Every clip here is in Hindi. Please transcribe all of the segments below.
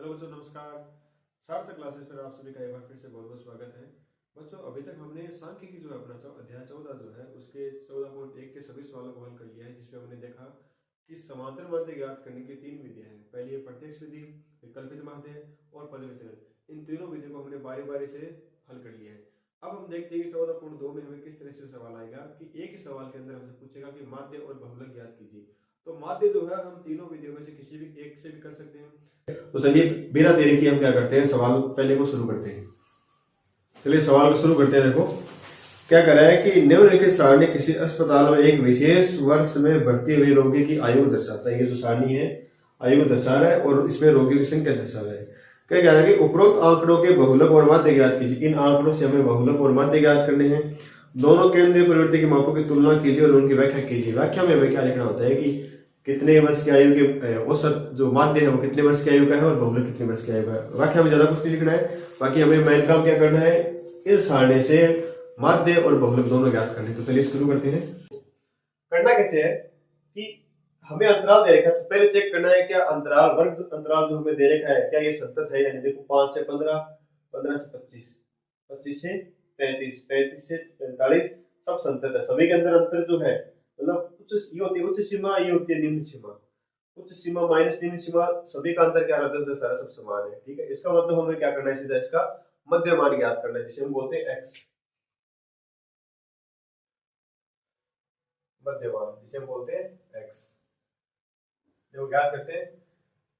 हेलो बच्चों, नमस्कार। सार्थक क्लासेस पर आप सभी का एक बार फिर से बहुत बहुत स्वागत है। बच्चों, अभी तक हमने सांख्यिकी जो है अपना अध्याय 14 जो है उसके 14.1 के सभी सवालों को हल कर लिया है, जिसमें हमने देखा कि समांतर माध्य ज्ञात करने की तीन विधियां हैं। पहली है प्रत्यक्ष विधि, विकल्पित माध्य और पद विचलन। इन तीनों विधियों को हमने बारी बारी से हल कर लिया है। अब हम देखते हैं कि 14.2 में हमें किस तरह से सवाल आएगा कि एक ही सवाल के अंदर हमसे पूछेगा कि माध्य और बहुलक ज्ञात कीजिए। तो माध्य जो है हम तीनों विधियों में से किसी भी एक से भी कर सकते हैं। तो चलिए बिना देरी के हम क्या करते हैं, सवाल पहले को शुरू करते हैं। चलिए सवाल को शुरू करते हैं। देखो क्या कर रहा है कि निम्नलिखित सारणी किसी अस्पताल में एक विशेष वर्ष में भर्ती हुए रोगी की आयु दर्शाता है। ये जो सारणी है आयु दर्शा रहा है और इसमें रोगियों की संख्या दर्शा रहा है। क्या कह रहा है कि उपरोक्त आंकड़ों के बहुलक और माध्य ज्ञात कीजिए। इन आंकड़ों से हमें बहुलक और माध्य ज्ञात करने हैं। दोनों केंद्रीय प्रवृत्ति के मापों की तुलना कीजिए और उनकी व्याख्या कीजिए। व्याख्या में हमें क्या लिखना होता है कि कितने वर्ष की आयु के औसत जो माध्य है वो कितने वर्ष की आयु का है और बहुलक कितने वर्ष की आयु का है। व्याख्या में ज्यादा कुछ नहीं लिखना है, बाकी हमें मेन काम क्या करना है, इस सारणी से माध्य और बहुलक दोनों ज्ञात करने। तो चलिए शुरू करते हैं। करना कैसे है कि हमें अंतराल दे रखा है, तो पहले चेक करना है क्या अंतराल, वर्ग अंतराल जो हमें दे रखा है क्या ये संतत है। यानी देखो 5 से 15, 15 से 25, 25 से 35, 35 से 45 सब संतत है। सभी के अंदर अंतर जो है मतलब ये होती है उच्च सीमा, ये होती है निम्न सीमा। उच्च सीमा माइनस निम्न सीमा, सभी का अंतर क्या रहता है, सारा सब समान है। ठीक है, इसका मतलब हमें क्या करना है, सीधा इसका मध्य मान ज्ञात करना है, जिसे हम बोलते हैं एक्स। मध्य मान जिसे हम बोलते हैं एक्स। देखो ज्ञात करते हैं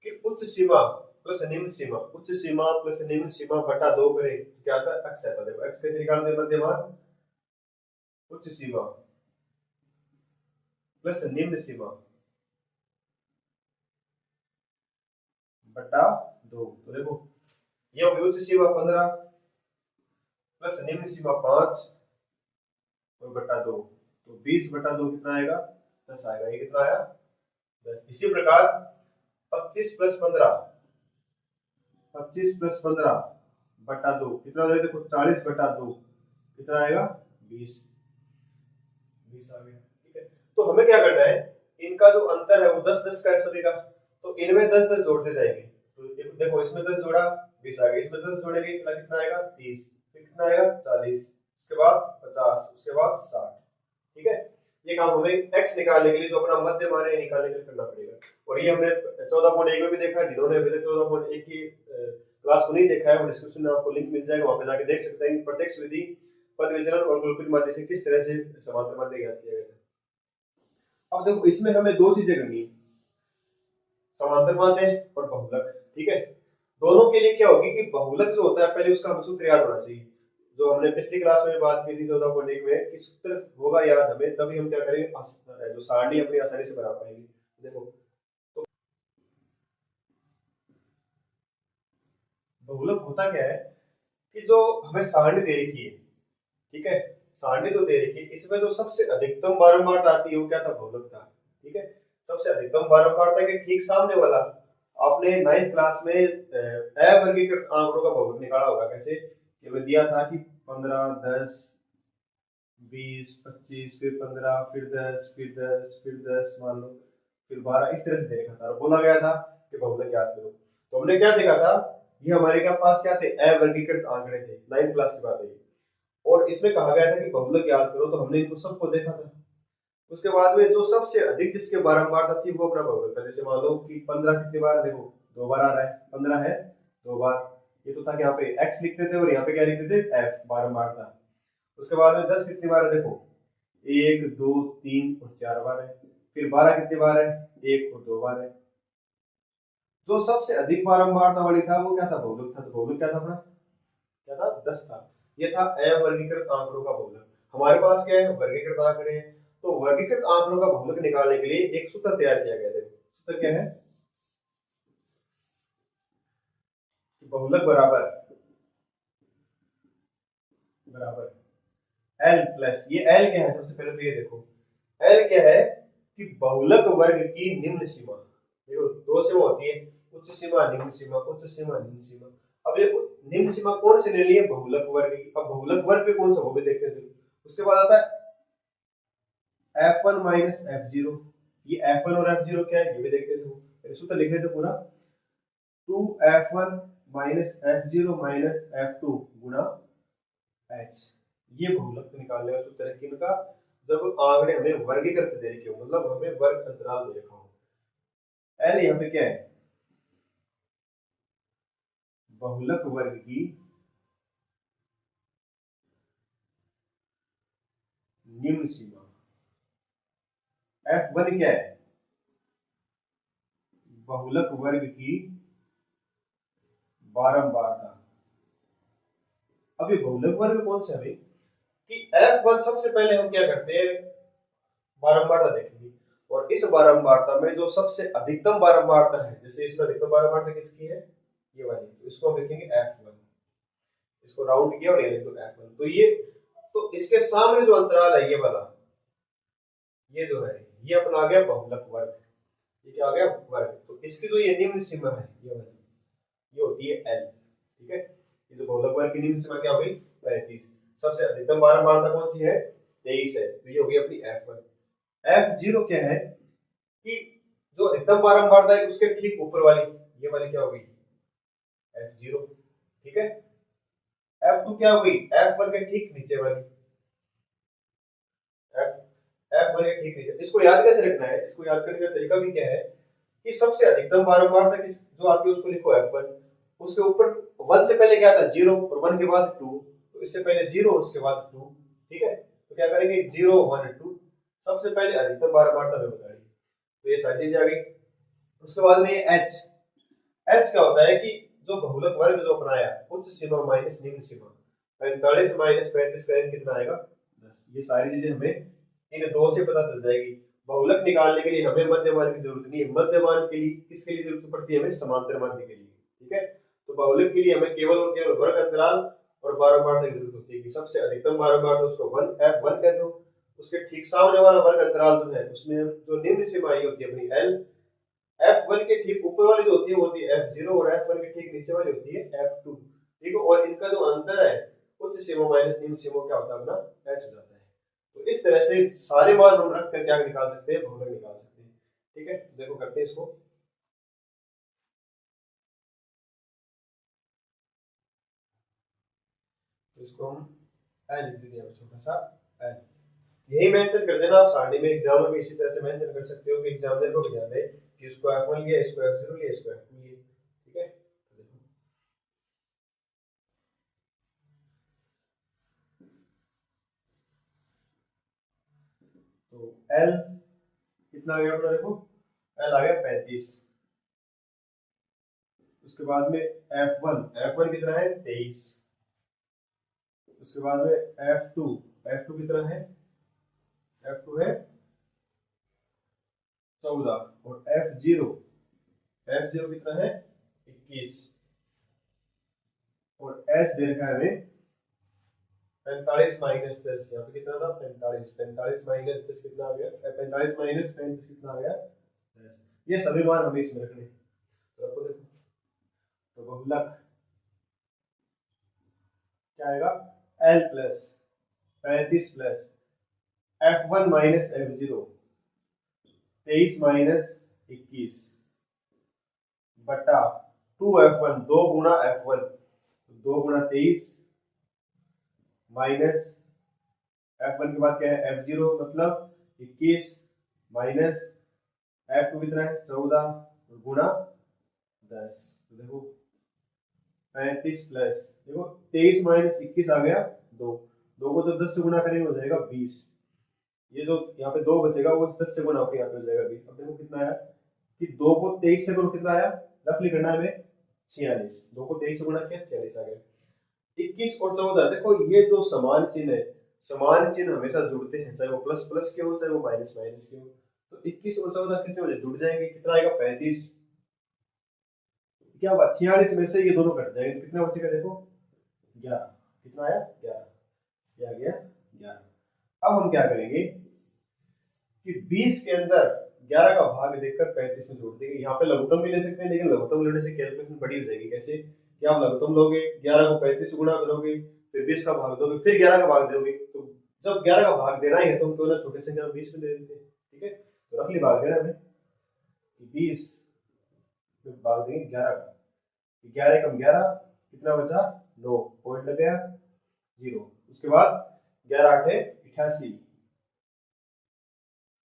कि उच्च सीमा प्लस निम्न सीमा, उच्च सीमा प्लस निम्न सीमा बटा 2 करें क्या आता है, एक्स आता है। देखो एक्स कैसे निकालते हैं, मध्य मान उच्च सीमा प्लस निम्न सीमा बटा 2। तो देखो ये होगी उच्च सीमा 15 प्लस निम्न सीमा 5 और बटा 2, तो 20 बटा 2 कितना आएगा, 10 आएगा। ये कितना आया, 10। इसी प्रकार 25 प्लस 15, 25 प्लस 15 बटा 2 कितना आएगा, देखो 40 बटा 2 कितना आएगा, 20, 20 आ गया। ठीक है, तो हमें क्या करना है, इनका जो अंतर है वो 10 10 का है सभी का, तो इनमें 10 10 जोड़ते जाएंगे। तो देखो इसमें 10 जोड़ा 20 आ गया, इसमें 10 जोड़ेंगे कितना आएगा, 30, फिर कितना आएगा 40, उसके बाद 50, उसके बाद 60। ठीक है, ये काम हमें x निकालने के लिए जो अपना मध्य मान है निकालने के लिए करना पड़ेगा। और ये हमने 14.1 में भी देखा है। जिन्होंने अभी तक 14.1 की क्लास को नहीं देखा है वो डिस्क्रिप्शन में आपको लिंक मिल जाएगा, वहां पे जाके देख सकते हैं प्रत्यक्ष विधि, पद विचलन और गुणनफल माध्य से किस तरह से समांतर माध्य ज्ञात किया गया था। अब देखो इसमें हमें दो चीजें करनी है, समांतर माध्य और बहुलक। ठीक है, दोनों के लिए क्या होगी कि बहुलक जो होता है पहले उसका हमें सूत्र याद होना चाहिए। जो हमने पिछली क्लास में बात की थी 14.1 में कि सूत्र होगा याद हमें, तभी हम क्या करेंगे, जो सारणी अपनी आसानी से बना पाएंगे। देखो तो बहुलक होता क्या है कि जो हमें सारणी दे रखी है, ठीक है, सारणी जो दे रखी है इसमें जो सबसे अधिकतम बारंबारता आती है वो क्या था, बहुलक था। ठीक है, सबसे अधिकतम बारंबारता के ठीक सामने वाला, आपने 9th क्लास में अवर्गीकृत आंकड़ों का बहुलक निकाला होगा। कैसे, ये में दिया था कि 15, 10, 20, 25, फिर 15, फिर 10, फिर 10, फिर 10 मान लो, फिर 12, इस तरह से देखा था और बोला गया था कि बहुलक ज्ञात करो। तो हमने क्या देखा था, ये हमारे क्या पास क्या थे, अवर्गीकृत आंकड़े थे। 9th क्लास की बात है, और इसमें कहा गया था कि बहुलक ज्ञात करो, तो हमने इनको सबको देखा था। उसके बाद में जो सबसे अधिक जिसके बारंबारता थी वो अपना बहुलक था। जैसे मान लो कि 15 कितनी बार, देखो 2 बार आ रहा है, 15 है 2 बार। ये तो था कि यहाँ पे x लिखते थे और यहाँ पे क्या लिखते थे, f बारंबारता। उसके बाद में 10 कितनी बार है, देखो 1 2 3 और 4 बार है। फिर 12 कितनी बार है, 1 और 2 बार है। जो सबसे अधिक बारंबारता वाली था वो क्या था, बहुलक था। तो बहुलक क्या था अपना, क्या था, 10 था। ये था अवर्गीकृत आंकड़ों का बहुलक। हमारे पास क्या है, वर्गीकृत आंकड़े हैं। तो वर्गीकृत आंकड़ों का बहुलक निकालने के लिए एक सूत्र तैयार किया गया। देखो सूत्र क्या है, बहुलक बराबर बराबर एल प्लस, ये एल क्या है, सबसे पहले तो ये देखो एल क्या है कि बहुलक वर्ग की निम्न सीमा। देखो दो सीमा होती है, उच्च सीमा निम्न सीमा, उच्च सीमा निम्न सीमा। अब ये निम्न सीमा कौन सी ले ली है, बहुलक वर्ग की। अब बहुलक वर्ग पे कौन सा, वो भी देखते हैं। उसके बाद आता है f1 माइनस f0। ये f1 और f0 क्या है ये भी देखते थे, सूत्र लिख रहे थे पूरा। 2f1 minus f0 minus f2 गुणा h। ये बहुलक निकालने का सूत्र है किनका, जब आंकड़े हमें वर्गीकृत दे रखे हो, मतलब हमें वर्ग अंतराल दे रखा हो। एल यहाँ पे क्या है, बहुलक वर्ग की निम्न सीमा। f1 क्या है, बहुलक वर्ग की बारंबारता। अभी बहुलक वर्ग कौन सा है कि f1 सबसे पहले हम क्या करते हैं, बारंबारता देखेंगे, और इस बारंबारता में जो सबसे अधिकतम बारंबारता है, जैसे इसमें अधिकतम बारंबारता किसकी है, ये वाली, तो इसको हम लिखेंगे f1, इसको राउंड किया और ये लिख दो f1। तो ये, तो इसके सामने जो अंतराल है ये वाला, ये जो है ये अपना आ गया बहुलक वर्ग, ये क्या आ गया, वर्ग। तो इसकी जो ये निम्न सीमा है ये वाली, ये होती है l, ठीक है। ये जो बहुलक वर्ग की निम्न सीमा क्या हो गई, 35। सबसे अधिकतम बारंबारता कौन सी है, 23 है, तो ये हो गई अपनी f1। f0 क्या है कि जो अधिकतम बारंबारता है उसके ठीक ऊपर वाली, ये वाली क्या हो गई, f0, ठीक है। f2 क्या हो गई, f1 के ठीक नीचे वाली, f1 के ठीक नीचे। इसको याद कैसे रखना है, इसको याद करने का तरीका भी क्या है कि सबसे अधिकतम बारंबारता जो आती है उसको लिखो f1, उसके ऊपर 1 से पहले क्या था 0 और 1 के बाद 2, तो इससे पहले 0 और उसके बाद 2, ठीक है। तो क्या करेंगे 0 1 2, सबसे पहले अधिकतम बारंबारता में बताइए, तो ये सारी चीजें आ गई। उसके बाद में h, h क्या होता है कि जो बहुलक वर्ग जो अपनाया, उच्च सीमा माइनस निम्न सीमा, 45 माइनस 35 का कितना आएगा 10। ये सारी चीजें हमें इन दो से पता चल जाएगी। बहुलक निकालने के लिए हमें मध्यमान की जरूरत नहीं है, मध्यमान के लिए किसके लिए जरूरत पड़ती है, हमें समांतर माध्य के लिए, ठीक है। तो बहुलक के लिए हमें केवल और केवल वर्ग अंतराल और बारंबारता की जरूरत होती है कि सबसे अधिकतम बारंबारता उसको 1 f1 कह दो, उसके ठीक सामने वाला वर्ग अंतराल जो है उसमें जो निम्न सीमा आई होती है अपनी l, f1 के ठीक ऊपर वाली जो होती है वो होती है f0 और f1 के ठीक नीचे वाली होती है f2, ठीक है। और इनका जो अंतर है उच्च सीमा माइनस निम्न सीमा क्या होता है अपना h हो जाता है। तो इस तरह से सारे मान हम रख कर क्या निकाल सकते हैं, बहुलक निकाल सकते हैं, ठीक है। देखो करते हैं इसको, तो इसको हम l लिख देते हैं, छोटा सा l, यही मेंशन कर देना। आप सारणी में एग्जाम में भी इसी तरह से मेंशन कर सकते हो कि एग्जामिनर को भी ध्यान रहे कि इसको f1 लिया, इसको f0 लिया, इसको f2 लिया, ठीक है। तो l कितना आ गया अपना, देखो l आ गया 35। उसके बाद में f1 कितना है 23। उसके बाद में f2 कितना है, f2 है 14, और f0 कितना है 21, और s दे रखा है हमें 45 माइनस 10, यहाँ पे कितना था 45, 45 माइनस 10 कितना आ गया, 45 माइनस 35 कितना आ गया 10। ये सभी मान हमें इसमें रखने, तो आपको देखो, तो बहुलक क्या आएगा, l plus 35 plus f1 minus f0, 23 minus 21 बटा 2f1, 2 गुणा f1, 2 गुणा 23 माइनस f1 के बाद क्या है f0 मतलब 21 माइनस f2 कितना है 14 गुणा 10। तो देखो 35 प्लस, देखो 23 माइनस 21 आ गया 2, 2 को तो 10 से गुणा करेंगे हो जाएगा 20। ये जो यहाँ पे 2 बचेगा वो 10 से गुणा होकर यहाँ पे हो जाएगा 20। अब देखो कितना आया कि 2 को 23 से गुणा कितना आया, रफली करना है 46, 2 को 23 से गुणा किया 46 आ गया। 21 और 14, देखो ये जो समान चिन्ह है, समान चिन्ह हमेशा जुड़ते हैं, चाहे वो प्लस प्लस के हो चाहे वो माइनस माइनस के हो। तो 21 और 14 कितने बजे जुड़ जाएंगे, कितना आएगा 35, क्या हुआ 46 में से ये दोनों कट जाएंगे तो कितना बचेगा, देखो 11, कितना आया 11, क्या गया 11। अब हम क्या करेंगे कि 20 के अंदर 11 का भाग देकर 35 में जोड़ देंगे। यहाँ पे लघुत्तम भी ले सकते हैं, लेकिन लघुत्तम लेने से कैलकुलेशन बड़ी हो जाएगी। कैसे कि आप लघुत्तम लोगे, 11 को 35 से गुणा करोगे, फिर 20 का भाग दोगे, फिर 11 का भाग दोगे। तो जब 11 का भाग देना ही है तो हम क्यों ना छोटे संख्या में 20 में दे देते हैं, ठीक है। तो रफली भाग देना हमें 20 में भाग देंगे 11 का, 11 कम 11, कितना बचा 9, पॉइंट लग गया 0। उसके बाद 11 8 88,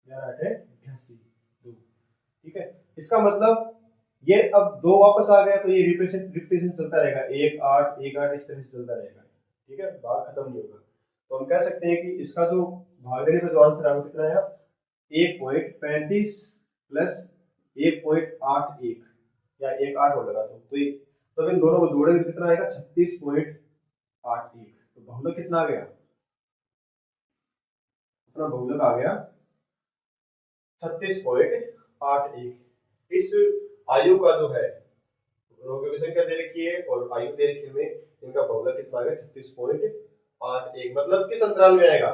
11 8 88 2। ठीक है, इसका मतलब ये अब 2 वापस आ गया तो ये रिपीटेशन चलता रहेगा, 1 8 1 8 इस तरह से चलता रहेगा। ठीक है, भाग खत्म नहीं होगा। तो हम कह सकते हैं कि इसका जो भाग देने पे जो आंसर आएगा कितना आया, 1.35 प्लस 1.81 या 1 8 और लगा दो तो ये, तो इन दोनों को जोड़ेंगे तो कितना आएगा 36.81। तो बहुलक कितना आ गया, अपना बहुलक आ गया 36.81। इस आयु का जो है रोगियों की संख्या दे रखी है और आयु दे रखी है हमें, इनका बहुलक कितना आ गया 36.81। मतलब किस अंतराल में आएगा,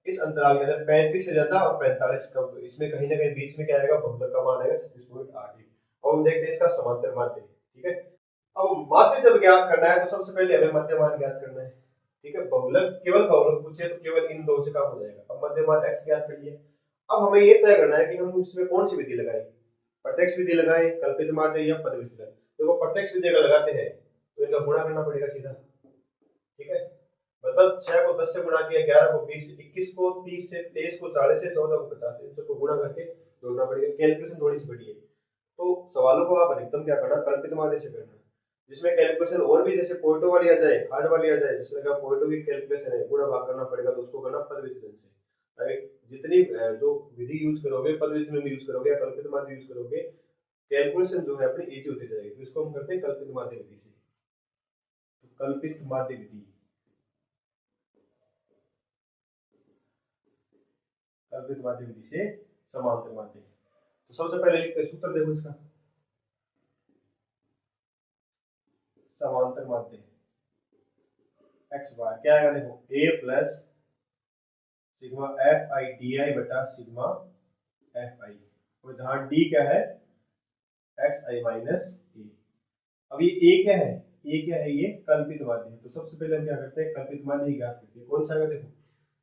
इस अंतराल के अंदर 35 से ज्यादा और 45 कम, तो इसमें कहीं ना कहीं बीच में क्या आएगा, बहुलक का मान आएगा 36.81। अब हम देखते हैं इसका समांतर माध्य। ठीक है, अब माध्य जब ज्ञात करना है तो सबसे पहले हमें मध्य मान ज्ञात करना है। ठीक है, बहुलक केवल बहुलक पूछे तो केवल इन दो से काम हो जाएगा। अब मध्य मान x ज्ञात कर लिया, अब हमें ये तय करना है कि हम इसमें कौन सी विधि लगाएं, प्रत्यक्ष विधि लगाएं, कल्पित माध्य या पद विधि लगाएं। देखो प्रत्यक्ष विधि अगर लगाते हैं तो इनका गुणा करना पड़ेगा सीधा। ठीक है, मतलब 6 को 10 से गुणा किया, 11 को 20 से, 21 को 30 से, 23 को 40 से, 14 को 50 से, इन सबको गुणा करके जोड़ना पड़ेगा। कैलकुलेशन थोड़ी सी बड़ी है, तो सवालों को आप अधिकतम क्या करना, कल्पित माध्य से करना, जिसमें कैलकुलेशन और भी जैसे पॉइंटों वाली आ जाए, हार्ड वाली आ जाए, जैसे लगा पॉइंटों की कैलकुलेशन है, गुणा भाग करना पड़ेगा, तो उसको करना पद विचलन से। जितनी जो विधि यूज करोगे, पद विचलन यूज करोगे या कल्पित माध्य यूज करोगे, कैलकुलेशन जो है अपनी इजी होती जाएगी। तो इसको हम करते हैं कल्पित माध्य विधि से। तो कल्पित माध्य विधि, कल्पित माध्य विधि से समांतर माध्य। तो सबसे पहले लिखते हैं सूत्र, देखो इसका समांतर माध्य x बार क्या आएगा, देखो a plus sigma F I D I बटा सिग्मा एफ आई, और जहां d क्या है एक्स आई माइनस ए। अब ये a क्या है, ये कल्पित माध्य है। तो सबसे पहले हम क्या करते हैं, कल्पित माध्य ही ज्ञात करते हैं। कौन सा है, देखो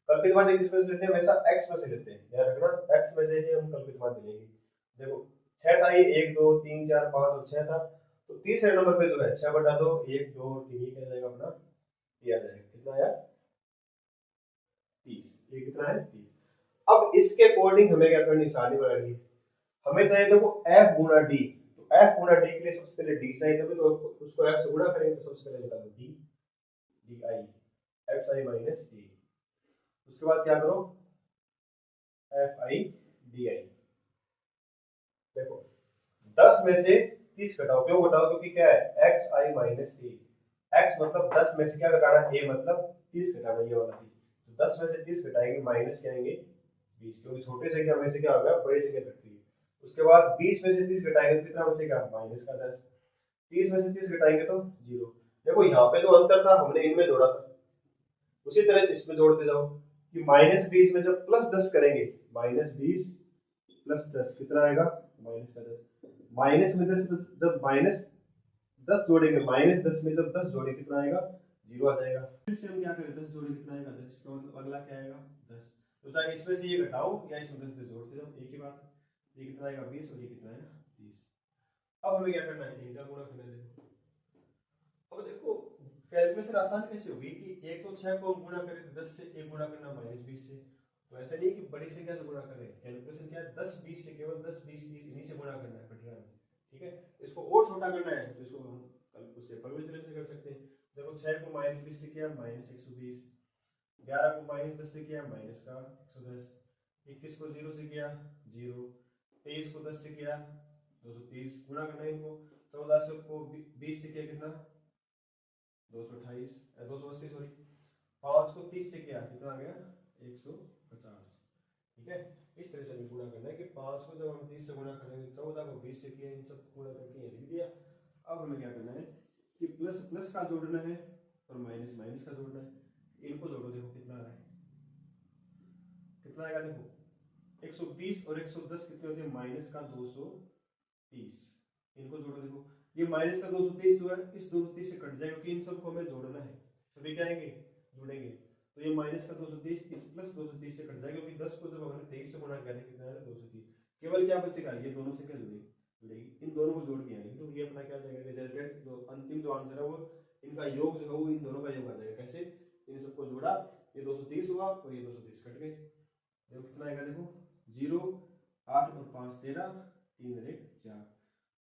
कल्पित माध्य किस में से लेते हैं, हमेशा x में से लेते हैं, ध्यान रखना x में से ही हम कल्पित माध्य लेंगे। देखो 6 था ये, 1 2 3 4 5 और 6 था, तो तीसरे नंबर पे जो है 6 बटा 2 1 2 और 3 क्या जाएगा अपना, ये आ जाएगा, कितना आया 30। ये कितना है 30। अब इसके अकॉर्डिंग हमें क्या करनी, सारणी बनानी है। हमें चाहिए देखो f गुणा d, तो f गुणा d के लिए सबसे पहले d चाहिए, तभी तो उसको f से गुणा करेंगे, तो सबसे पहले निकालो d di x i minus a। उसके बाद क्या करो f i di। देखो 10 में से 30 घटाओ, क्यों घटाओ, क्योंकि क्या है x i minus a, x मतलब 10 में से क्या घटाना, a मतलब 30 घटाना, ये वाला 30। तो 10 में से 30 घटाएंगे, माइनस क्या आएंगे 20, क्योंकि छोटे संख्या में से क्या होगा, बड़ी संख्या घट रही है। उसके बाद 20 में से 30 घटाएंगे तो कितना बचेगा, माइनस का 10। 30 में से 30 घटाएंगे तो 0। देखो यहाँ पे जो अंतर था हमने इनमें जोड़ा था, उसी तरह से इसमें जोड़ते जाओ कि माइनस 20 में जब प्लस 10 करेंगे, माइनस 20 प्लस 10 कितना आएगा, माइनस का 10। माइनस में 10 जब माइनस 10 जोड़ेंगे, माइनस 10 में जब 10 जोड़े कितना आएगा, 0 आ जाएगा। फिर से हम क्या करें, 10 जोड़े कितना आएगा 10, इसका मतलब अगला क्या आएगा 10। तो चाहे इसमें से ये घटाओ या इसमें 10 से जोड़ते जाओ, एक ही बात है। ये कितना आएगा 20 और ये कितना है 30। अब हमें क्या करना है, इनका गुणा करना है। अब देखो कैलकुलेशन आसान कैसे होगी कि एक तो 6 को हम गुणा करें तो 10 से, एक गुणा करना माइनस 20 से, तो ऐसा नहीं कि बड़ी संख्या से गुणा करें। कैलकुलेशन क्या है, 10 20 से, केवल 10 20 30 इन्हीं से गुणा करना है कटिया में। ठीक है, इसको और छोटा करना है तो इसको हम कल उससे पवित्रन से कर सकते हैं। देखो 6 को माइनस 20 से किया माइनस 120, 11 को माइनस 10 से किया माइनस का 110, 21 को 0 से किया 0, 23 को 10 से किया 230, गुणा करना है इनको। 1400 को 20 से किया कितना 228 280 सॉरी, 5 को 30 से किया कितना आ गया 150। ठीक है, इस तरह से हमें गुणा करना है कि 5 को जब हम 30 से गुणा करेंगे, 14 को 20 से किया, इन सब गुणा करके ये लिख दिया। अब हमें क्या करना है कि प्लस प्लस का जोड़ना है और माइनस माइनस का जोड़ना है। इनको जोड़ो, देखो कितना आ रहा है, कितना आएगा, देखो 120 और 110 कितने होते हैं, माइनस का 230। इनको जोड़ो, देखो ये माइनस का 230 जो है इस 230 से कट जाएगा, क्योंकि इन सबको हमें जोड़ना है, सभी क्या आएंगे जुड़ेंगे। तो ये माइनस का 230 इस प्लस 230 से कट जाएगा, क्योंकि 10 को जब हमने 23 से गुणा किया था कितना है 230। केवल क्या बचेगा, ये दोनों से क्या जुड़ेगी जुड़ेगी, इन दोनों को जोड़ के आएगी, तो ये अपना क्या आ जाएगा, रिजल्टेंट जो अंतिम जो आंसर है वो इनका योग जो है वो इन दोनों का योग आ जाएगा। कैसे, इन सबको जोड़ा, ये 230 हुआ और ये 230 कट गए, देखो कितना आएगा, देखो 0, 8 और 5 13, 3 और 1 4।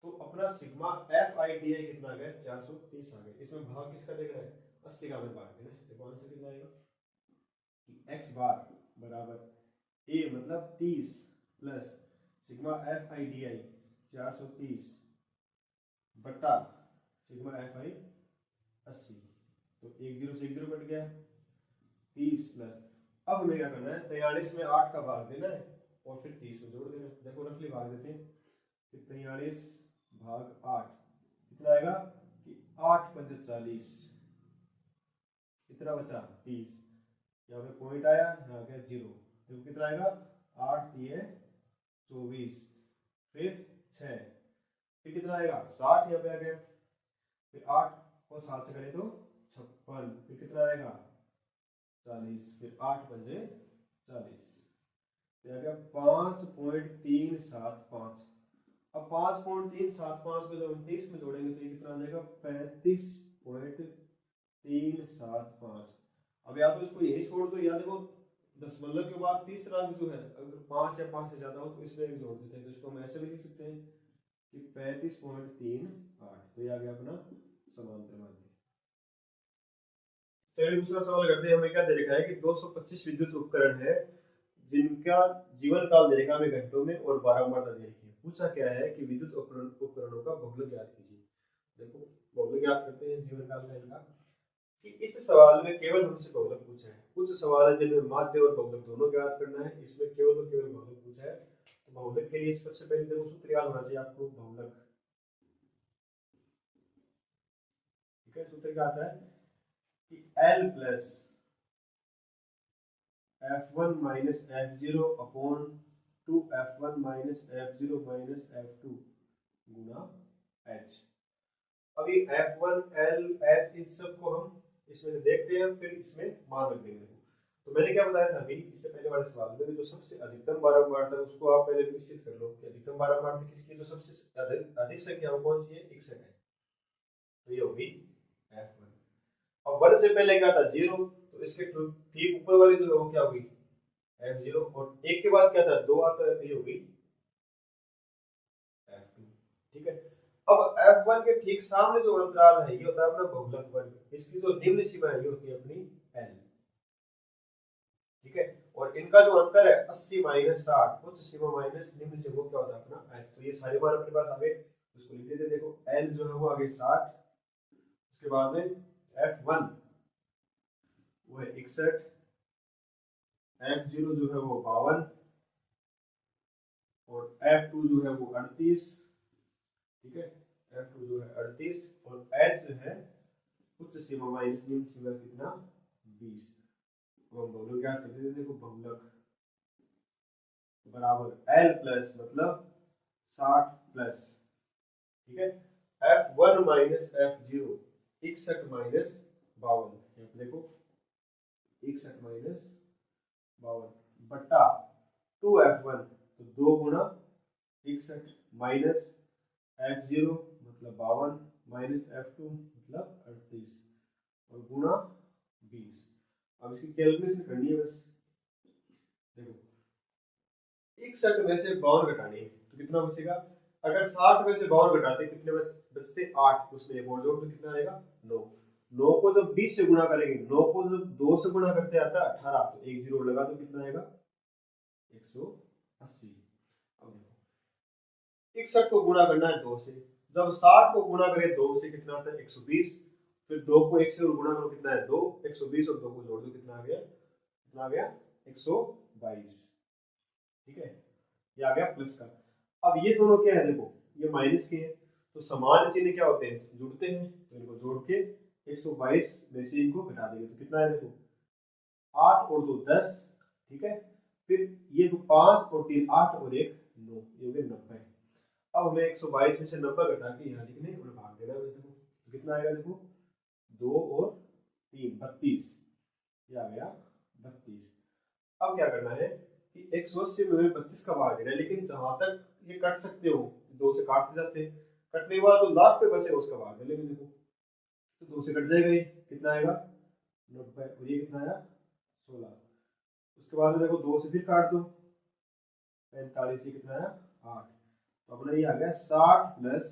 तो अपना sigma F I D I कितना आ गया, 430 आ गया। इसमें भाग किसका देना है, 80 का हमें भाग देना है। देखो आंसर कितना आएगा कि एक्स बार बराबर ए मतलब 30 plus sigma F I D I 430 बटा सिग्मा एफ आई 80। तो एक जीरो से एक जीरो कट गया, 30 प्लस, अब हमें क्या करना है, 43 में 8 का भाग देना है और फिर 30 में जोड़ देना है। देखो रफली भाग देते हैं, 43 भाग 8 कितना आएगा कि 8 पंजे 40, कितना बचा 30, यहाँ पे पॉइंट आया, यहाँ गया 0, देखो कितना आएगा 8 दिए 24, फिर 6, फिर कितना आएगा 60, यहाँ पे आ गया, फिर 8 को 7 से करें तो 56, फिर कितना आएगा 40, फिर 8 पंजे 40, तो आ गया 5.375। अब 5.375 को जब हम 30 में जोड़ेंगे तो ये कितना आ जाएगा 35.375। अब या तो इसको यही छोड़ दो, या देखो दशमलव के बाद तीसरा अंक जो है अगर 5 या 5 से ज्यादा हो तो इसमें एक जोड़ देते हैं, तो इसको हम ऐसे भी लिख सकते हैं कि 35.38। तो ये आ गया अपना समांतर माध्य। चलिए दूसरा सवाल करते हैं। हमें क्या दे रखा है कि 225 विद्युत उपकरण है जिनका जीवन काल दे रखा है घंटों में और बारंबारता दे रखी है। पूछा क्या है कि विद्युत उपकरणों का बहुलक ज्ञात कीजिए। देखो बहुलक ज्ञात करते हैं जीवन काल का इनका, कि इस सवाल में केवल हमसे बहुलक पूछा है। कुछ सवाल है जिनमें माध्य और बहुलक दोनों ज्ञात करना है, इसमें केवल और केवल बहुलक पूछा है। तो बहुलक के लिए सबसे पहले देखो सूत्र याद होना चाहिए आपको, बहुलक, ठीक है। सूत्र क्या आता है कि L plus F1 minus F0 upon 2 F1 minus F0 minus F2 गुना H। अभी F1 L H इन सब को हम इसमें से देखते हैं, फिर इसमें मान रख देंगे। तो मैंने क्या बताया था अभी इससे पहले वाले सवाल में, जो सबसे अधिकतम बारंबारता है उसको आप पहले निश्चित कर लो कि अधिकतम बारंबारता किसकी, जो सबसे अधिक संख्या वो कौन सी है, 61 है, तो ये होगी F1। अब 1 से पहले क्या था 0, तो इसके ठीक ऊपर वाली जो है वो क्या होगी F0, और 1 के बाद क्या था 2 आता है, ये होगी F2, ठीक है। अब F1 के ठीक सामने जो अंतराल है ये होता है अपना बहुलक वर्ग, इसकी जो निम्न सीमा है ये होती है अपनी L, ठीक है। और इनका जो अंतर है 80 माइनस 60, उच्च सीमा माइनस निम्न सीमा, वो क्या होता है अपना H। तो ये सारे मान अपने पास आ गए, उसको लिख देते हैं। देखो L जो है वो आ गई 60, उसके बाद में F1 वो है 61, F0 जो है वो 52 और F2 जो है वो 38, ठीक है। F2 जो है 38 और H जो है उच्च सीमा माइनस निम्न सीमा कितना 20। तो हम बहुलक क्या करते थे, देखो बहुलक बराबर L प्लस मतलब 60 प्लस, ठीक है, F1 माइनस F0 61 माइनस 52, देखो 61 माइनस 52 बट्टा 2F1, तो 2 गुना 61 माइनस F0 मतलब 52 माइनस F2 मतलब 38 और गुना 20। अब इसकी कैलकुलेशन करनी है बस। देखो 61 में से 52 घटानी है तो कितना बचेगा, अगर 60 में से 52 घटाते कितने बचते 8, उसमें एक और जोड़ तो कितना आएगा 9। 9 को जब 20 से गुणा करेंगे, 9 को जब 2 से गुणा करते आता है 18, तो एक जीरो लगा तो कितना आएगा 180। अब देखो 61 को गुणा करना है 2 से, जब 60 को गुणा करें 2 से कितना आता है 120, फिर 2 को 1 से गुणा करो कितना है 2, 120 और 2 को जोड़ दो कितना आ गया, कितना आ गया 122, ठीक है। ये आ गया प्लस का। अब ये दोनों क्या है, देखो ये माइनस के हैं, तो समान चिन्ह क्या होते हैं जुड़ते हैं, तो इनको जोड़ के 122 में से इनको घटा देंगे तो कितना है, देखो 8 और 2 10, ठीक है। फिर ये 5 और 3 8 और 1 9, ये हो गए 90। अब हमें 122 में से 90 घटा के यहाँ लिखने और भाग देना है। देखो तो कितना आएगा, देखो 2 और 3 32, ये आ गया 32। अब क्या करना है, कि 180 में हमें 32 का भाग देना है, लेकिन जहां तक ये कट सकते हो 2 से काटते जाते हैं, कटने के बाद तो लास्ट पे बचेगा उसका भाग है, लेकिन देखो तो 2 से कट जाएगा, ये कितना आएगा 90, और ये कितना आया 16। उसके बाद में देखो 2 से फिर काट दो 45, ये कितना आया 8। तो अपना ये आ गया 60 प्लस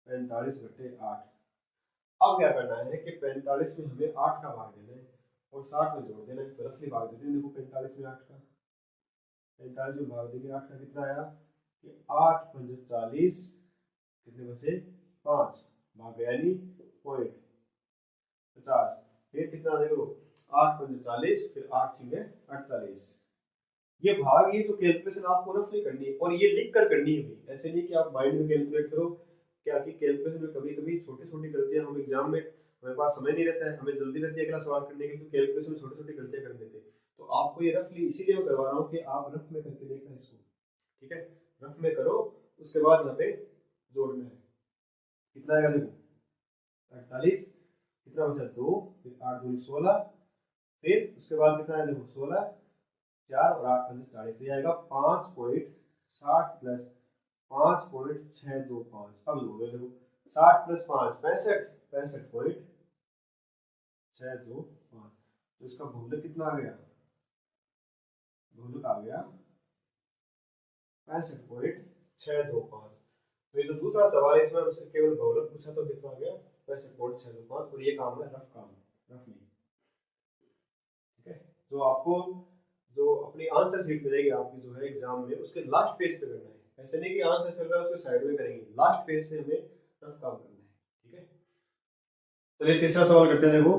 45 बटे 8। अब क्या करना है कि 45 में हमें 8 का भाग देना है और 60 में जोड़ देना है, तो रफली भाग देते हैं। देखो 45 में 8 का, 45 में भाग देंगे 8 का, कितना आया कि 8 पंजे 40, कितने बचे 5, भाग यानी पॉइंट 50। फिर कितना देखो 8 पंजे 40, फिर 8 छीने 48। ये भाग, ये जो कैलकुलेशन आपको रफली करनी है और ये लिख कर करनी है भाई, ऐसे नहीं कि आप माइंड में कैलकुलेट करो। क्या कि कैलकुलेशन में कभी कभी छोटी छोटी गलतियां, हम एग्जाम में हमारे पास समय नहीं रहता है, हमें जल्दी रहती है अगला सवाल करने की, तो कैलकुलेशन में छोटी छोटी गलतियां कर देते हैं। तो आपको ये रफली इसीलिए मैं करवा रहा हूँ कि आप रफ में करके देखना इसको, ठीक है, रफ में करो, उसके बाद यहाँ पे जोड़ना है। कितना आएगा देखो 48, कितना बचा 2, फिर 8 दूनी 16, फिर उसके बाद कितना है देखो 16, 4 और 8 पंजे 40, तो ये आएगा 5.60 प्लस 5.625। अब जोड़ दो देखो 60 प्लस 5 65, 65.625। तो इसका बहुलक कितना आ गया, बहुलक आ गया 65.625। तो ये जो दूसरा सवाल है इसमें हमसे केवल बहुलक पूछा, तो कितना आ गया 65.625, और ये काम है रफ काम, रफली, ठीक है। जो आपको जो अपनी आंसर शीट मिलेगी आपकी जो है एग्जाम में, उसके लास्ट पेज पे करना है, ऐसे नहीं कि आंसर चल रहा है उसके साइड में करेंगे, लास्ट पेज पे हमें रफ काम करना है, ठीक है। चलिए तीसरा सवाल करते हैं। देखो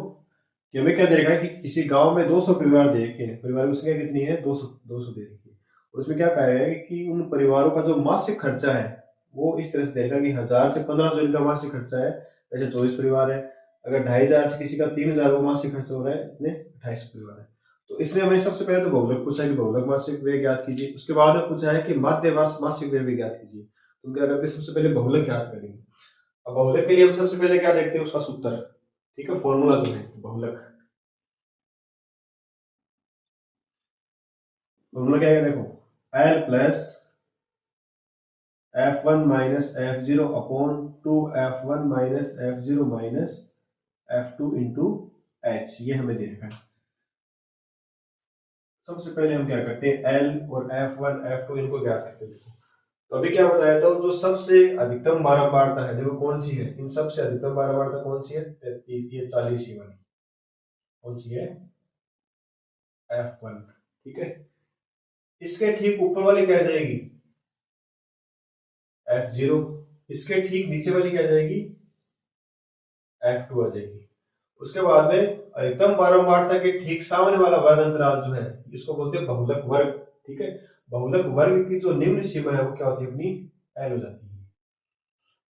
कि हमें क्या दे रखा है कि किसी गांव में 200 परिवार दे रखे हैं, परिवार की संख्या कितनी है 200 दे रखी है, और उसमें क्या कहा है कि उन परिवारों का जो मासिक खर्चा है वो इस तरह से दे रखा है कि 1000 से 1500 इनका मासिक खर्चा है, ऐसे 24 परिवार है। अगर 2500 से किसी का 3000 वो मासिक खर्च हो रहा है, इतने 28 परिवार है। तो इसमें हमें सबसे पहले तो बहुलक पूछा है कि बहुलक मासिक व्यय ज्ञात कीजिए, उसके बाद में पूछा है कि माध्य मासिक व्यय भी ज्ञात कीजिए। तो क्या करते हैं, सबसे पहले बहुलक ज्ञात करेंगे। अब बहुलक के लिए हम सबसे पहले क्या देखते हैं, उसका सूत्र, ठीक है, फॉर्मूला जो है बहुलक, फॉर्मूला क्या है देखो, L plus F1 minus F0 upon 2F1 minus F0 minus F2 into H, ये हमें दे रखा है। सबसे पहले हम क्या करते हैं L और F1 F2 इनको ज्ञात करते हैं। तो अभी क्या बताया था, जो सबसे अधिकतम बारंबारता है देखो कौन सी है, इन सबसे अधिकतम बारंबारता कौन सी है 33, ये 40 ही वाली कौन सी है F1, ठीक है। इसके ठीक ऊपर वाली क्या जाएगी F0, इसके ठीक नीचे वाली क्या जाएगी F2 आ जाएगी। उसके बाद में अधिकतम बारंबारता के ठीक सामने वाला वर्ग अंतराल जो है इसको बोलते हैं बहुलक वर्ग, ठीक है। बहुलक वर्ग की जो निम्न सीमा है वो क्या होती है अपनी L हो जाती है,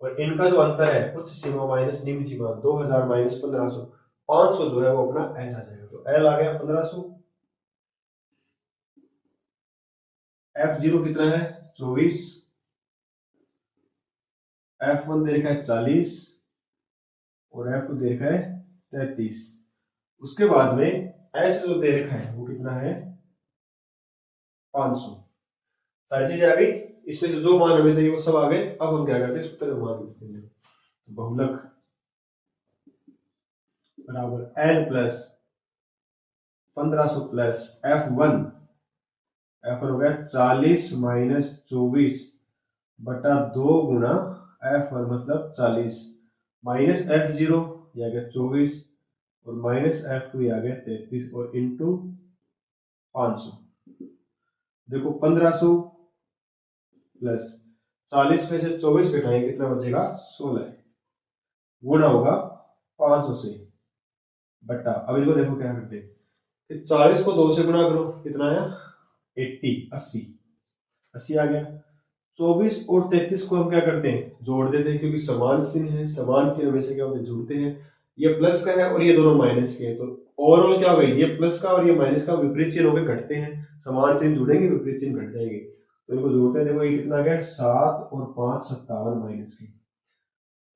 और इनका जो अंतर है उच्च सीमा माइनस निम्न सीमा 2000 माइनस 1500, 500 जो है वो अपना H आ जाएगा। तो L आ गया 1500, F0 कितना है 24, F1 दे रखा है 40 और F2 दे रखा है 33। उसके बाद में H जो दे रखा है वो कितना है 500। सारी चीजें आ गई, इसमें से जो मान हमें चाहिए वो सब आ गए। अब हम क्या करते हैं सूत्र में मान लिखते हैं, बहुलक बराबर L प्लस 1500 प्लस F1 हो गया 40 माइनस 24 बटा 2 गुना F1 मतलब 40 माइनस F0 ये आ गया 24 और माइनस F2 ये आ गया 33 और इंटू 500। देखो 1500 प्लस 40 में से 24 घटाएंगे कितना बचेगा 16, गुणा होगा 500 से बटा, अब इनको देखो क्या करते हैं 40 को 2 से गुणा करो कितना आया 80 आ गया। 24 और 33 को हम क्या करते हैं जोड़ देते हैं, क्योंकि समान चिन्ह है, समान चिन्ह हमेशा क्या होते हैं जुड़ते हैं। ये प्लस का है और ये दोनों माइनस के हैं, तो ओवरऑल क्या हो गया ये प्लस का और ये माइनस का विपरीत चिन्ह होकर घटते हैं, समान चिन्ह जुड़ेंगे विपरीत चिन्ह घट जाएंगे। तो इनको जोड़ते हैं, देखो ये कितना आ गया 7 और 5 57 माइनस के।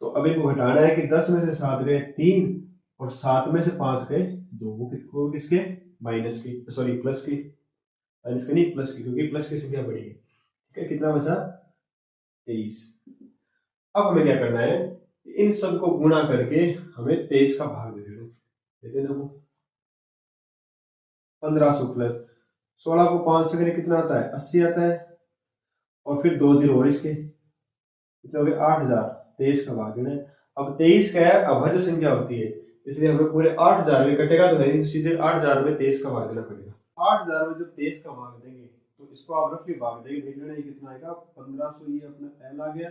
तो अब इनको घटाना है कि 10 में से 7 गए 3 और 7 में से 5 गए 2, वो किसके माइनस के, सॉरी प्लस के। माइनस का नहीं प्लस की, क्योंकि प्लस की संख्या बड़ी है। ठीक है, कितना बचा 23। अब हमें क्या करना है, इन सब को गुणा करके हमें 23 का भाग दे देना। देते हैं देखो 1500 प्लस 16 को 5 से करें कितना आता है 80 आता है, और फिर 2 जीरो और इसके कितने हो गए 8000। 23 का भाग देना है। अब 23 क्या है अभाज्य संख्या होती है, इसलिए हमें पूरे 8000 में कटेगा तो नहीं, सीधे 8000 में 23 का भाग देना पड़ेगा। 8000 में जब 23 का भाग देंगे तो इसको आप रफली भाग देंगे, देख लेना ये कितना आएगा 1500, ये अपना एल आ गया,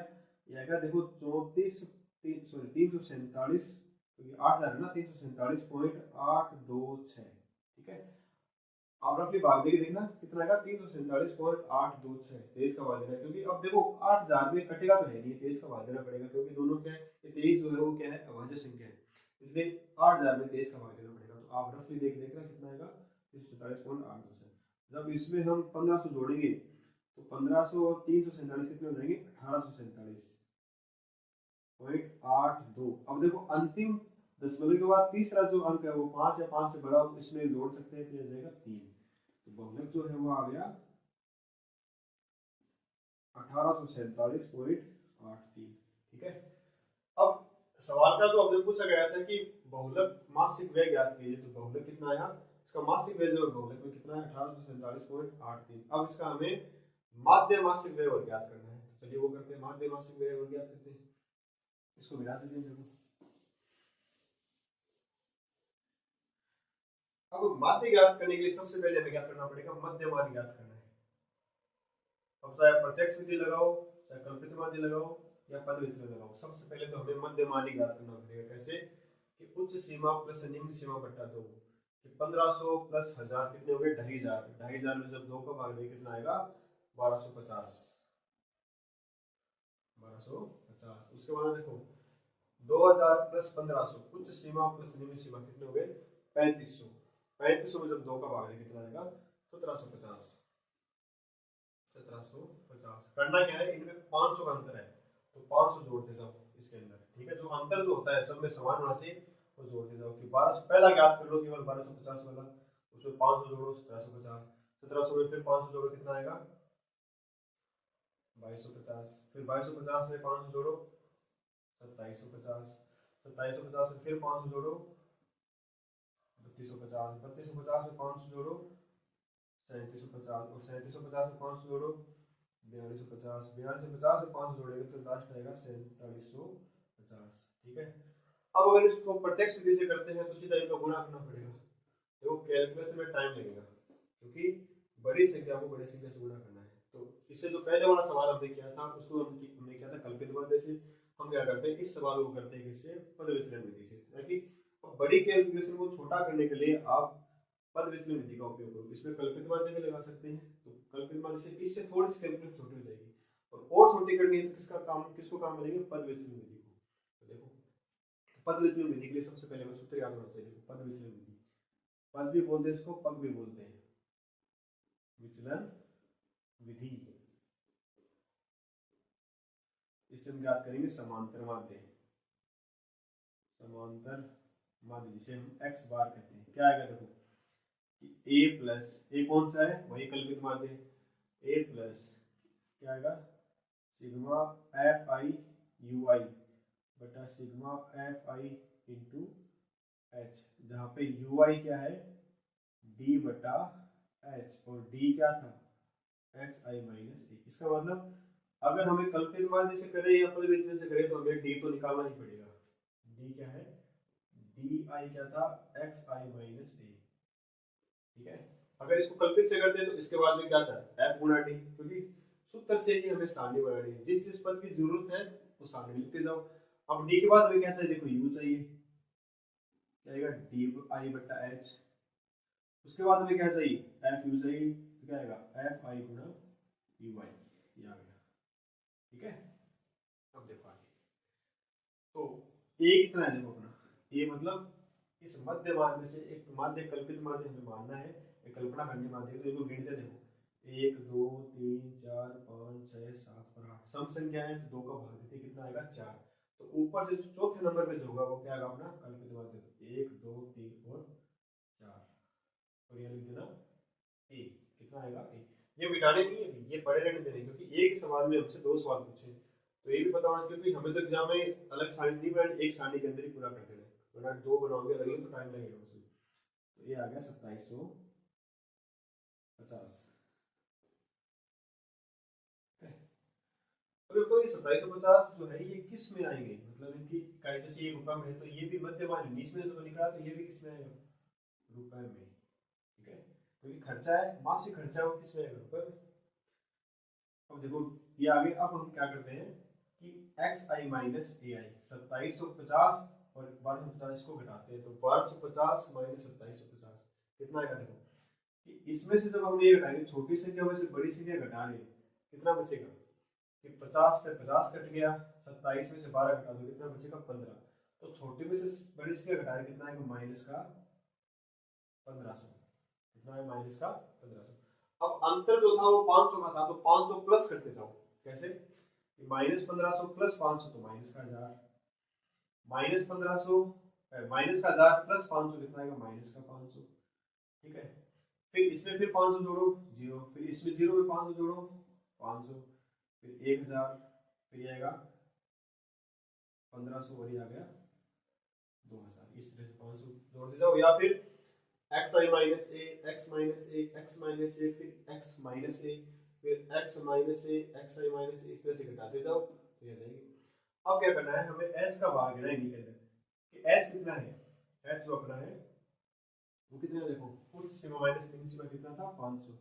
ये आएगा देखो 34 347, क्योंकि 8000 है ना 347.826। ठीक है, आप रफली भाग देके देखना कितना आएगा 347.826। 23 का भाग देना, क्योंकि अब देखो 8000 में कटेगा तो है नहीं, 23 का भाग देना पड़ेगा, क्योंकि दोनों क्या है 23 जो है वो क्या है अभाज्य संख्या है, इसलिए 8000 में 23 का भाग देना पड़ेगा। तो आप रफली देख देखना कितना आएगा 347.826। जब इसमें हम 1500 जोड़ेंगे तो 1500 और 347 कितने हो जाएंगे 1847.82। अब देखो अंतिम दशमलव के बाद तीसरा जो अंक है वो 5 है, 5 से बड़ा हो तो इसमें जोड़ सकते हैं, तो हो जाएगा 3। तो बहुलक जो है वो आ गया 1847.83। ठीक है, अब सवाल का जो हमने पूछा गया था कि बहुलक मासिक व्यय ज्ञात कीजिए, तो बहुलक कितना आया, इसका मासिक व्यय जो है बहुलक में कितना है 1847.83। अब इसका हमें माध्य मासिक व्यय और ज्ञात करना है, तो चलिए वो करते हैं, माध्य मासिक व्यय और ज्ञात करते हैं। इसको मिला दीजिए देखो। अब माध्य ज्ञात करने के लिए सबसे पहले हमें क्या करना पड़ेगा, मध्य मान ज्ञात करना है। अब चाहे प्रत्यक्ष विधि लगाओ, चाहे कल्पित माध्य लगाओ या पद विधि लगाओ, सबसे पहले तो हमें मध्य मान ज्ञात करना पड़ेगा। कैसे कि उच्च सीमा प्लस निम्न सीमा बटा 2, 1500 प्लस 1000 कितने हो गए 2500। 2500 में जब 2 का भाग दें कितना आएगा 1250। 1250। उसके बाद देखो 2000 प्लस 1500 उच्च सीमा प्लस निम्न सीमा कितने हो गए 3500। 3500 में जब 2 का भाग दें कितना आएगा 1750। 1750 करना क्या है, इनमें 500 का अंतर है तो 500 जोड़ते जाओ इसके अंदर। ठीक है, जो अंतर जो होता है सब में समान होना चाहिए, तो जोड़ते जाओ कि 1200 पहला ज्ञात कर लो केवल 1250 वाला, उसमें 500 जोड़ो 1750। 1700 में फिर 500 जोड़ो कितना आएगा 2250। फिर 2250 में 500 जोड़ो 2750। 2750 में फिर 500 जोड़ो 3250। 3250 में 500 जोड़ो 3750। और 3750 में 500 जोड़ो 4250। 4250 में 500 जोड़ेंगे तो लास्ट आएगा 4750। ठीक है, अब अगर इसको प्रत्यक्ष विधि से करते हैं तो सीधा इनका गुणा करना पड़ेगा, देखो कैलकुलेशन में टाइम लगेगा, क्योंकि बड़ी संख्या को बड़ी संख्या से गुणा करना है। तो इससे जो पहले वाला सवाल हमने किया था उसको हमने किया था कल्पित माध्य से, हम क्या करते हैं इस सवाल को करते हैं किससे पद विचलन विधि से, ताकि बड़ी कैलकुलेशन को छोटा करने के लिए आप पद विचलन विधि का उपयोग करो। इसमें कल्पित माध्य भी लगा सकते हैं, तो कल्पित माध्य से इससे थोड़ी सी कैलकुलेशन छोटी हो जाएगी, और छोटी करनी है तो किसको काम करेंगे पद विचलन विधि को। तो देखो पद विचलन विधि के लिए सबसे पहले हमें सूत्र याद होना चाहिए। पद विचलन विधि, पद भी बोलते हैं इसको, पग भी बोलते हैं, विचलन विधि। इससे हम याद करेंगे समांतर माध्य। समांतर माध्य जिसे हम एक्स बार कहते हैं, क्या आएगा देखो ए प्लस ए कौन सा है वही कल्पित माध्य, ए प्लस क्या आएगा सिग्मा एफ आई यू आई बटा सिग्मा एफ आई इंटू एच, जहाँ पे यू आई क्या है डी बटा एच और डी क्या था एक्स आई माइनस ए। इसका मतलब अगर हमें कल्पित माध्य से करें या पद विचलन से करें तो हमें डी तो निकालना ही पड़ेगा। डी क्या है डी आई क्या था एक्स आई माइनस ए। ठीक है, अगर इसको कल्पित से करते हैं तो इसके बाद में क्या था एफ गुणा डी, क्योंकि सूत्र से ही हमें सारणी बनानी है, जिस जिस पद की जरूरत है वो सारणी लिखते जाओ। अब डी के बाद में क्या चाहिए देखो यू चाहिए, क्या आएगा डी आई बटा एच। उसके बाद में क्या चाहिए एफ यू चाहिए, तो क्या आएगा एफ आई गुणा यू आई, ये आ गया। ठीक है, अब देखो आगे तो ए कितना है देखो अपना, ए मतलब इस मध्य मान में से एक माध्य कल्पित माध्य हमें मानना है, एक कल्पना करनी माध्य, तो इनको गिनते देखो 1 2 3 4 5 6 7 और 8 सम संख्या है तो 2 का भाग देते कितना आएगा 4। तो ऊपर से चौथे नंबर पे जो होगा वो क्या आएगा अपना कल्पित माध्य, 1 2 3 और 4 और ये लिख देना ए कितना आएगा ए। ये मिटाने नहीं है, ये पड़े रहने देने, क्योंकि एक सवाल में हमसे 2 सवाल पूछे, तो ये भी पता होना चाहिए, क्योंकि हमें तो एग्जाम में अलग सारणी नहीं बनानी, एक सारणी के अंदर ही पूरा कर देना है, वरना 2 बनाओगे अलग अलग तो टाइम लगेगा उसमें। तो ये आ गया 2750। अगर तो ये 2750 जो है ये किस में आएंगे, मतलब इनकी इकाई, जैसे ये रुपए में है तो ये भी मध्यमान 19 में से तो निकला, तो ये भी किस में आएगा, रुपए में। ठीक है, क्योंकि खर्चा है, मासिक खर्चा है, वो किस में आएगा, रुपए में। अब देखो ये आगे, अब हम क्या करते हैं कि एक्स आई माइनस ए आई, 2750 और 1250 को घटाते हैं, तो 1250 माइनस 2750 कितना आएगा। देखो कि इसमें से जब हम ये घटाएंगे, छोटी संख्या में से बड़ी संख्या घटा रहे हैं, कितना बचेगा कि 50 से 50 कट गया, 27 में से 12 घटा दो, कितना बचेगा 15। तो छोटे में से बड़ी संख्या घटा रहे, कितना आएगा माइनस का 1500, कितना है माइनस का 1500। अब अंतर जो था वो 500 का था, तो 500 प्लस करते जाओ, कैसे, माइनस 1500 प्लस 500 तो माइनस का 1000, माइनस 1500 माइनस का 1000 प्लस 500 कितना आएगा माइनस का 500। ठीक है, फिर इसमें फिर 500 जोड़ो 0, फिर इसमें 0 में 500 जोड़ो 500, फिर 1000, फिर आएगा 1500 और ये आ गया 2000। इस तरह से 500 जोड़ते जाओ, या फिर x I minus A, x minus A, x minus ए, फिर एक्स माइनस ए, फिर x minus A, x I minus ए, इस तरह से घटाते जाओ तो ये जाएगी। अब क्या करना है, हमें एच का भाग देना है इन्हीं के अंदर, कि एच कितना है, एच जो अपना है वो कितना है, देखो उच्च सीमा माइनस निम्न सीमा कितना था 500।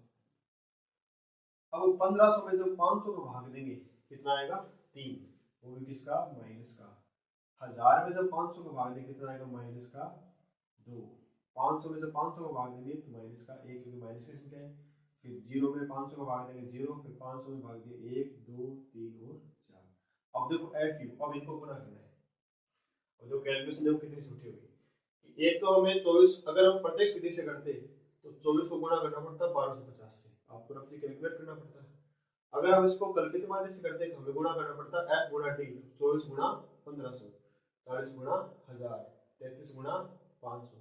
अब 1500 में जब 500 को भाग देंगे कितना आएगा 3, वो भी किसका माइनस का। 1000 में जब 500 को भाग देंगे कितना आएगा माइनस का 2, 500 में जब 500 को भाग देंगे तो माइनस का 1, क्योंकि माइनस की संख्या है। फिर 0 में 500 को भाग देंगे 0, फिर 500 में भाग दिए 1 2 3 और 4। अब देखो एफ यू, अब इनको गुना करना है, और जो कैलकुलेशन देखो कितनी छोटी होगी। एक तो हमें 24, अगर हम प्रत्यक्ष विधि से करते तो 24 को गुणा करना पड़ता है 1250 से, आपको रफली कैलकुलेट करना पड़ता है। अगर हम इसको कल्पित माध्य से करते हैं तो हमें गुणा करना पड़ता है एफ गुणा टी, 24 गुणा 1500, 40 गुणा 1000, 33 गुणा 500।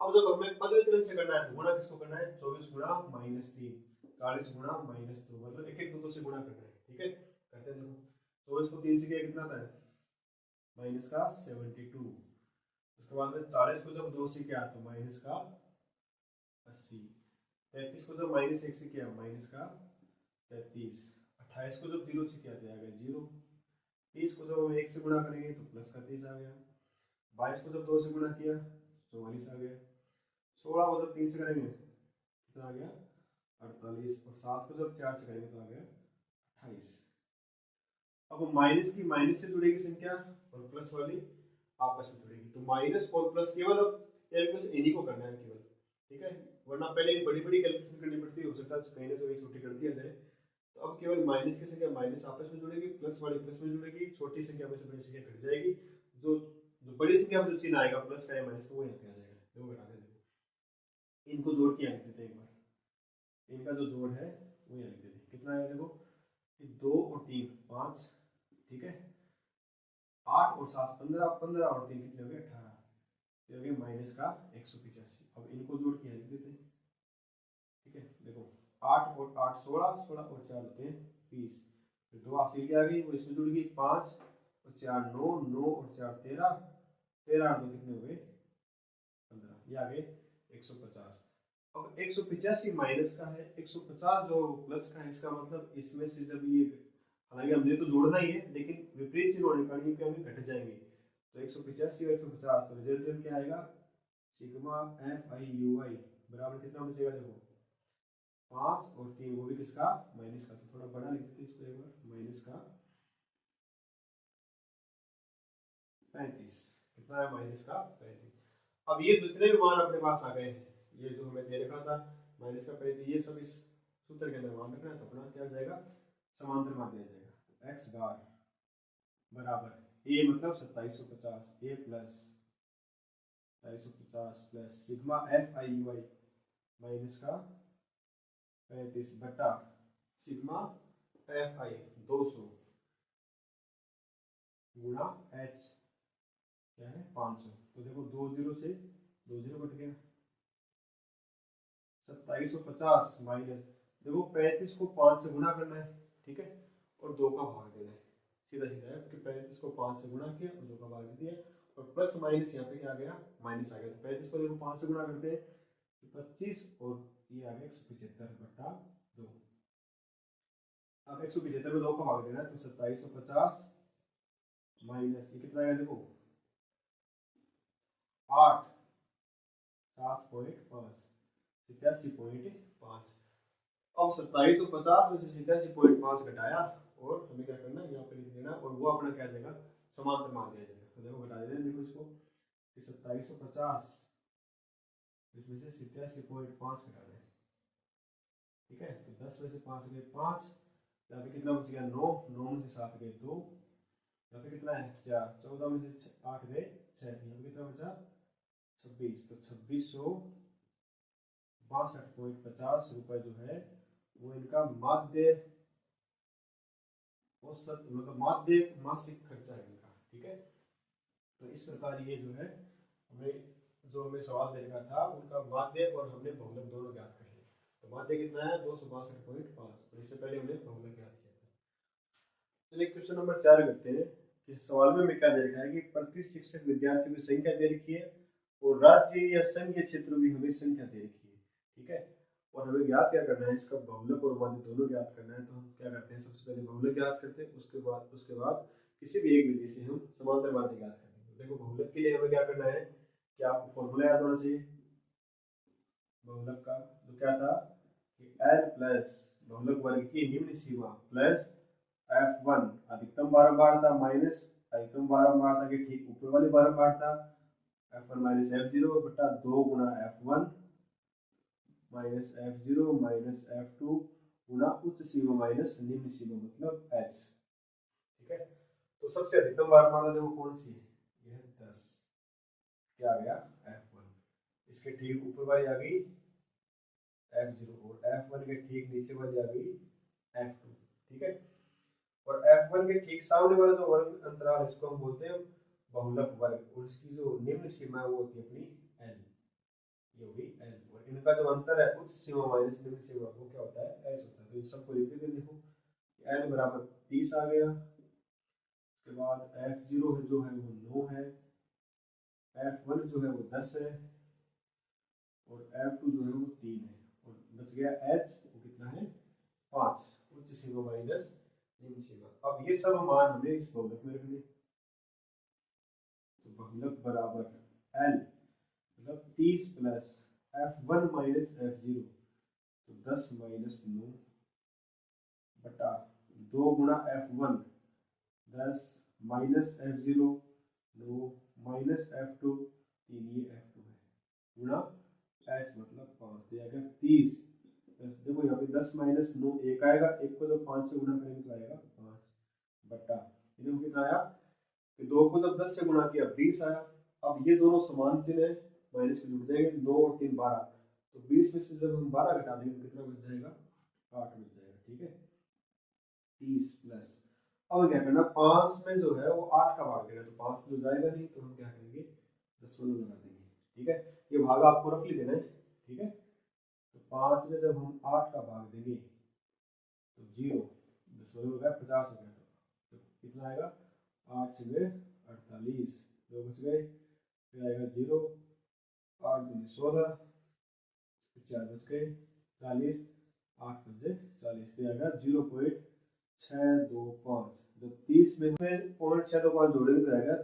अब जब हमें पद वितरण से करना है तो गुणा किसको करना है, 24 गुणा माइनस 3, 40 गुणा माइनस 2, मतलब एक एक दो से गुणा करना है। ठीक है, करते हैं, देखो 24 को 3 से किया कितना था माइनस का 72, उसके बाद में 40 को जब 2 से किया तो माइनस का 80, 33 को जब माइनस 1 से किया माइनस का 33, 28 को जब 0 से किया तो आ गया 0, 30 को जब हम 1 से गुणा करेंगे तो प्लस का 30 आ गया, 22 को जब 2 से गुणा किया 44 आ गया, 16 को जब 3 से करेंगे कितना आ गया 48, और 7 को जब 4 से करेंगे तो आ गया 28। अब माइनस की माइनस से जुड़ेगी संख्या और प्लस वाली आपस में जुड़ेगी, तो माइनस और प्लस केवल अब कैलकुलेशन इन्हीं को करना है केवल। ठीक है, वरना पहले बड़ी बड़ी कैलकुलेशन करनी पड़ती है, हो सकता है कहीं ना कहीं छोटी कर दिया जाए। तो अब केवल माइनस की संख्या माइनस आपस में जुड़ेगी, प्लस वाली प्लस में जुड़ेगी, छोटी संख्या में से बड़ी संख्या घट जाएगी, जो जो बड़ी संख्या में जो चिन्ह आएगा प्लस का या माइनस का वो यहाँ पे आ जाएगा, देखो घटा दे, देखो इनको जोड़ के यहाँ लिख देते हैं एक बार, इनका जो जोड़ है वो यहाँ लिख देते हैं, कितना आएगा देखो 2 और 3 5, ठीक है, 8 और 7 15, 15 और 3 कितने हो गए 18, ये हो गया माइनस का 185। अब इनको जोड़ के लिख देते हैं। ठीक है, देखो 8 और 8 16, 16 और 4 होते हैं 20, फिर 2 80 की आ गई, वो इसमें जुड़ गई 5 और 4 9, 9 और 4 13, 13 और 2 कितने हो गए 15, ये आ गए 150। अब 185 माइनस का है, 150 जो प्लस का है, इसका मतलब इसमें से जब ये, हालांकि हमने तो जोड़ना ही है लेकिन विपरीत चिन्ह होने कारण ये क्या घट जाएंगे, तो 185 और 150, तो रिजल्टेंट क्या आएगा सिग्मा एफ आई यू आई बराबर कितना बचेगा, देखो 5 और 3, वो भी किसका माइनस का, तो थोड़ा बड़ा लिख देते इसको एक बार, माइनस का 35, कितना है माइनस का 35। अब ये जितने भी मान अपने पास आ गए हैं, ये जो हमें दे रखा था माइनस का 35, ये सब इस सूत्र के अंदर मान रखना है, तो अपना क्या जाएगा समांतर मान दिया जाएगा, तो एक्स बार बराबर ए मतलब 2750 A plus 2750 plus sigma F I U I minus का 35 बटा सिग्मा एफ आई 200 गुणा एच क्या है 500, तो देखो 2 0 से 2 0 कट गया, 2750 माइनस देखो 35 को 5 से गुणा करना है, ठीक है, और 2 का भाग देना है, सीधा सीधा है कि 35 को 5 से गुणा किया और 2 का भाग दे दिया, और प्लस माइनस यहाँ पे क्या आ गया, माइनस आ गया। तो 35 को देखो 5 से गुणा करते हैं तो 25, और ये आ गया 175 बटा 2। अब 175 में 2 का भाग देना है तो 2750 माइनस ये कितना आएगा देखो 8, 7.5, 87.5। अब 2750 में से 87.5 घटाया और हमें क्या करना है यहाँ पे लिख देना, और वो अपना क्या जाएगा, समांतर मान दिया जाएगा। तो देखो घटा देना, देखो इसको कि 2750 इसमें से 87.5 घटाना है, ठीक है। तो 10 में से 5 गए 5, यहाँ पे कितना बच गया 9, 9 में से 7 गए 2, यहाँ पे कितना है 4, 14 में से 8 गए 6, यहाँ पे कितना बचा 26। तो 2662.50 रुपए जो है वो इनका माध्य औसत मतलब माध्य मासिक खर्चा है इनका, ठीक है। तो इस प्रकार ये जो है हमें सवाल दे रखा था उनका माध्य और हमने बहुलक दोनों ज्ञात कर लिए। तो माध्य कितना है 262.5, और इससे पहले हमने बहुलक ज्ञात किया था। चलिए क्वेश्चन नंबर 4 करते हैं कि सवाल में क्या दे रखा है कि प्रति शिक्षक विद्यार्थियों की संख्या दे रखी है और राज्य या संघीय क्षेत्र में हमें संख्या दे रखी है, ठीक है। और हमें ज्ञात क्या करना है, इसका बहुलक और माध्य दोनों ज्ञात करना है। तो हम क्या करते हैं, सबसे पहले बहुलक ज्ञात करते हैं, उसके बाद किसी भी एक विधि से हम समांतर माध्य ज्ञात करते हैं। देखो बहुलक के लिए हमें क्या करना है कि आपको फॉर्मूला याद होना चाहिए बहुलक का, तो क्या था कि L प्लस बहुलक वर्ग की निम्न सीमा प्लस F1 अधिकतम बारंबारता माइनस अधिकतम बारंबारता के ठीक ऊपर वाली बारंबारता F1 माइनस F0 बटा 2 गुना F1 minus F0 minus F2 गुना उच्च सीमा माइनस निम्न सीमा मतलब H, ठीक है। तो सबसे अधिकतम बारंबारता देखो कौन सी है, यह 10, क्या आ गया F1, इसके ठीक ऊपर वाली आ गई F0 और F1 के ठीक नीचे वाली आ गई F2, ठीक है। और F1 के ठीक सामने वाला जो वर्ग अंतराल इसको हम बोलते हैं बहुलक वर्ग, और इसकी जो निम्न सीमा है वो होती है अपनी L, ये होगी L, और इनका जो अंतर है उच्च सीमा माइनस निम्न सीमा वो क्या होता है H होता है। तो इन सबको लिख देते हैं, देखो L बराबर 30 आ गया, उसके बाद F0 जो है वो 9 है, F1 जो है वो 10 है, और F2 जो है वो 3 है, और बच गया H वो कितना है 5, उच्च सीमा माइनस निम्न सीमा। अब ये सब मान हमें इस बहुलक में रखने, तो बहुलक बराबर L मतलब 30 प्लस F1 माइनस F0, तो 10 माइनस 9 बटा 2 गुना F1 10 minus F0 9 minus F2 3, ये F2 है, गुना H मतलब 5, तो यह 30। देखो यहाँ पे 10 माइनस 9 1 आएगा, एक को जब 5 से गुणा करेंगे तो आएगा 5 बटा ये देखो कितना आया कि 2 को जब 10 से गुणा किया 20 आया। अब ये दोनों समान चिन्ह है, माइनस के जुड़ जाएंगे, 9 और 3 12, तो 20 में से जब हम 12 घटा देंगे तो कितना बच जाएगा 8 बच जाएगा, ठीक है। 30 प्लस अब क्या करना 5 में जो है वो 8 का भाग देना, तो 5 तो जाएगा नहीं तो हम क्या करेंगे दशमलव लगा देंगे, ठीक है। ये भाग आपको रफली देना है, ठीक है। तो 5 में जब हम 8 का भाग देंगे तो 0 दशमलव लगा 50 हो गया, तो कितना आएगा 8 से गए 48, 2 बच गए, फिर आएगा 0, 8 दूनी 16, 4 बच गए 40, 8 बजे 40, तो आएगा 0.625। जब 30 में 0.625 जोड़ेंगे तो आएगा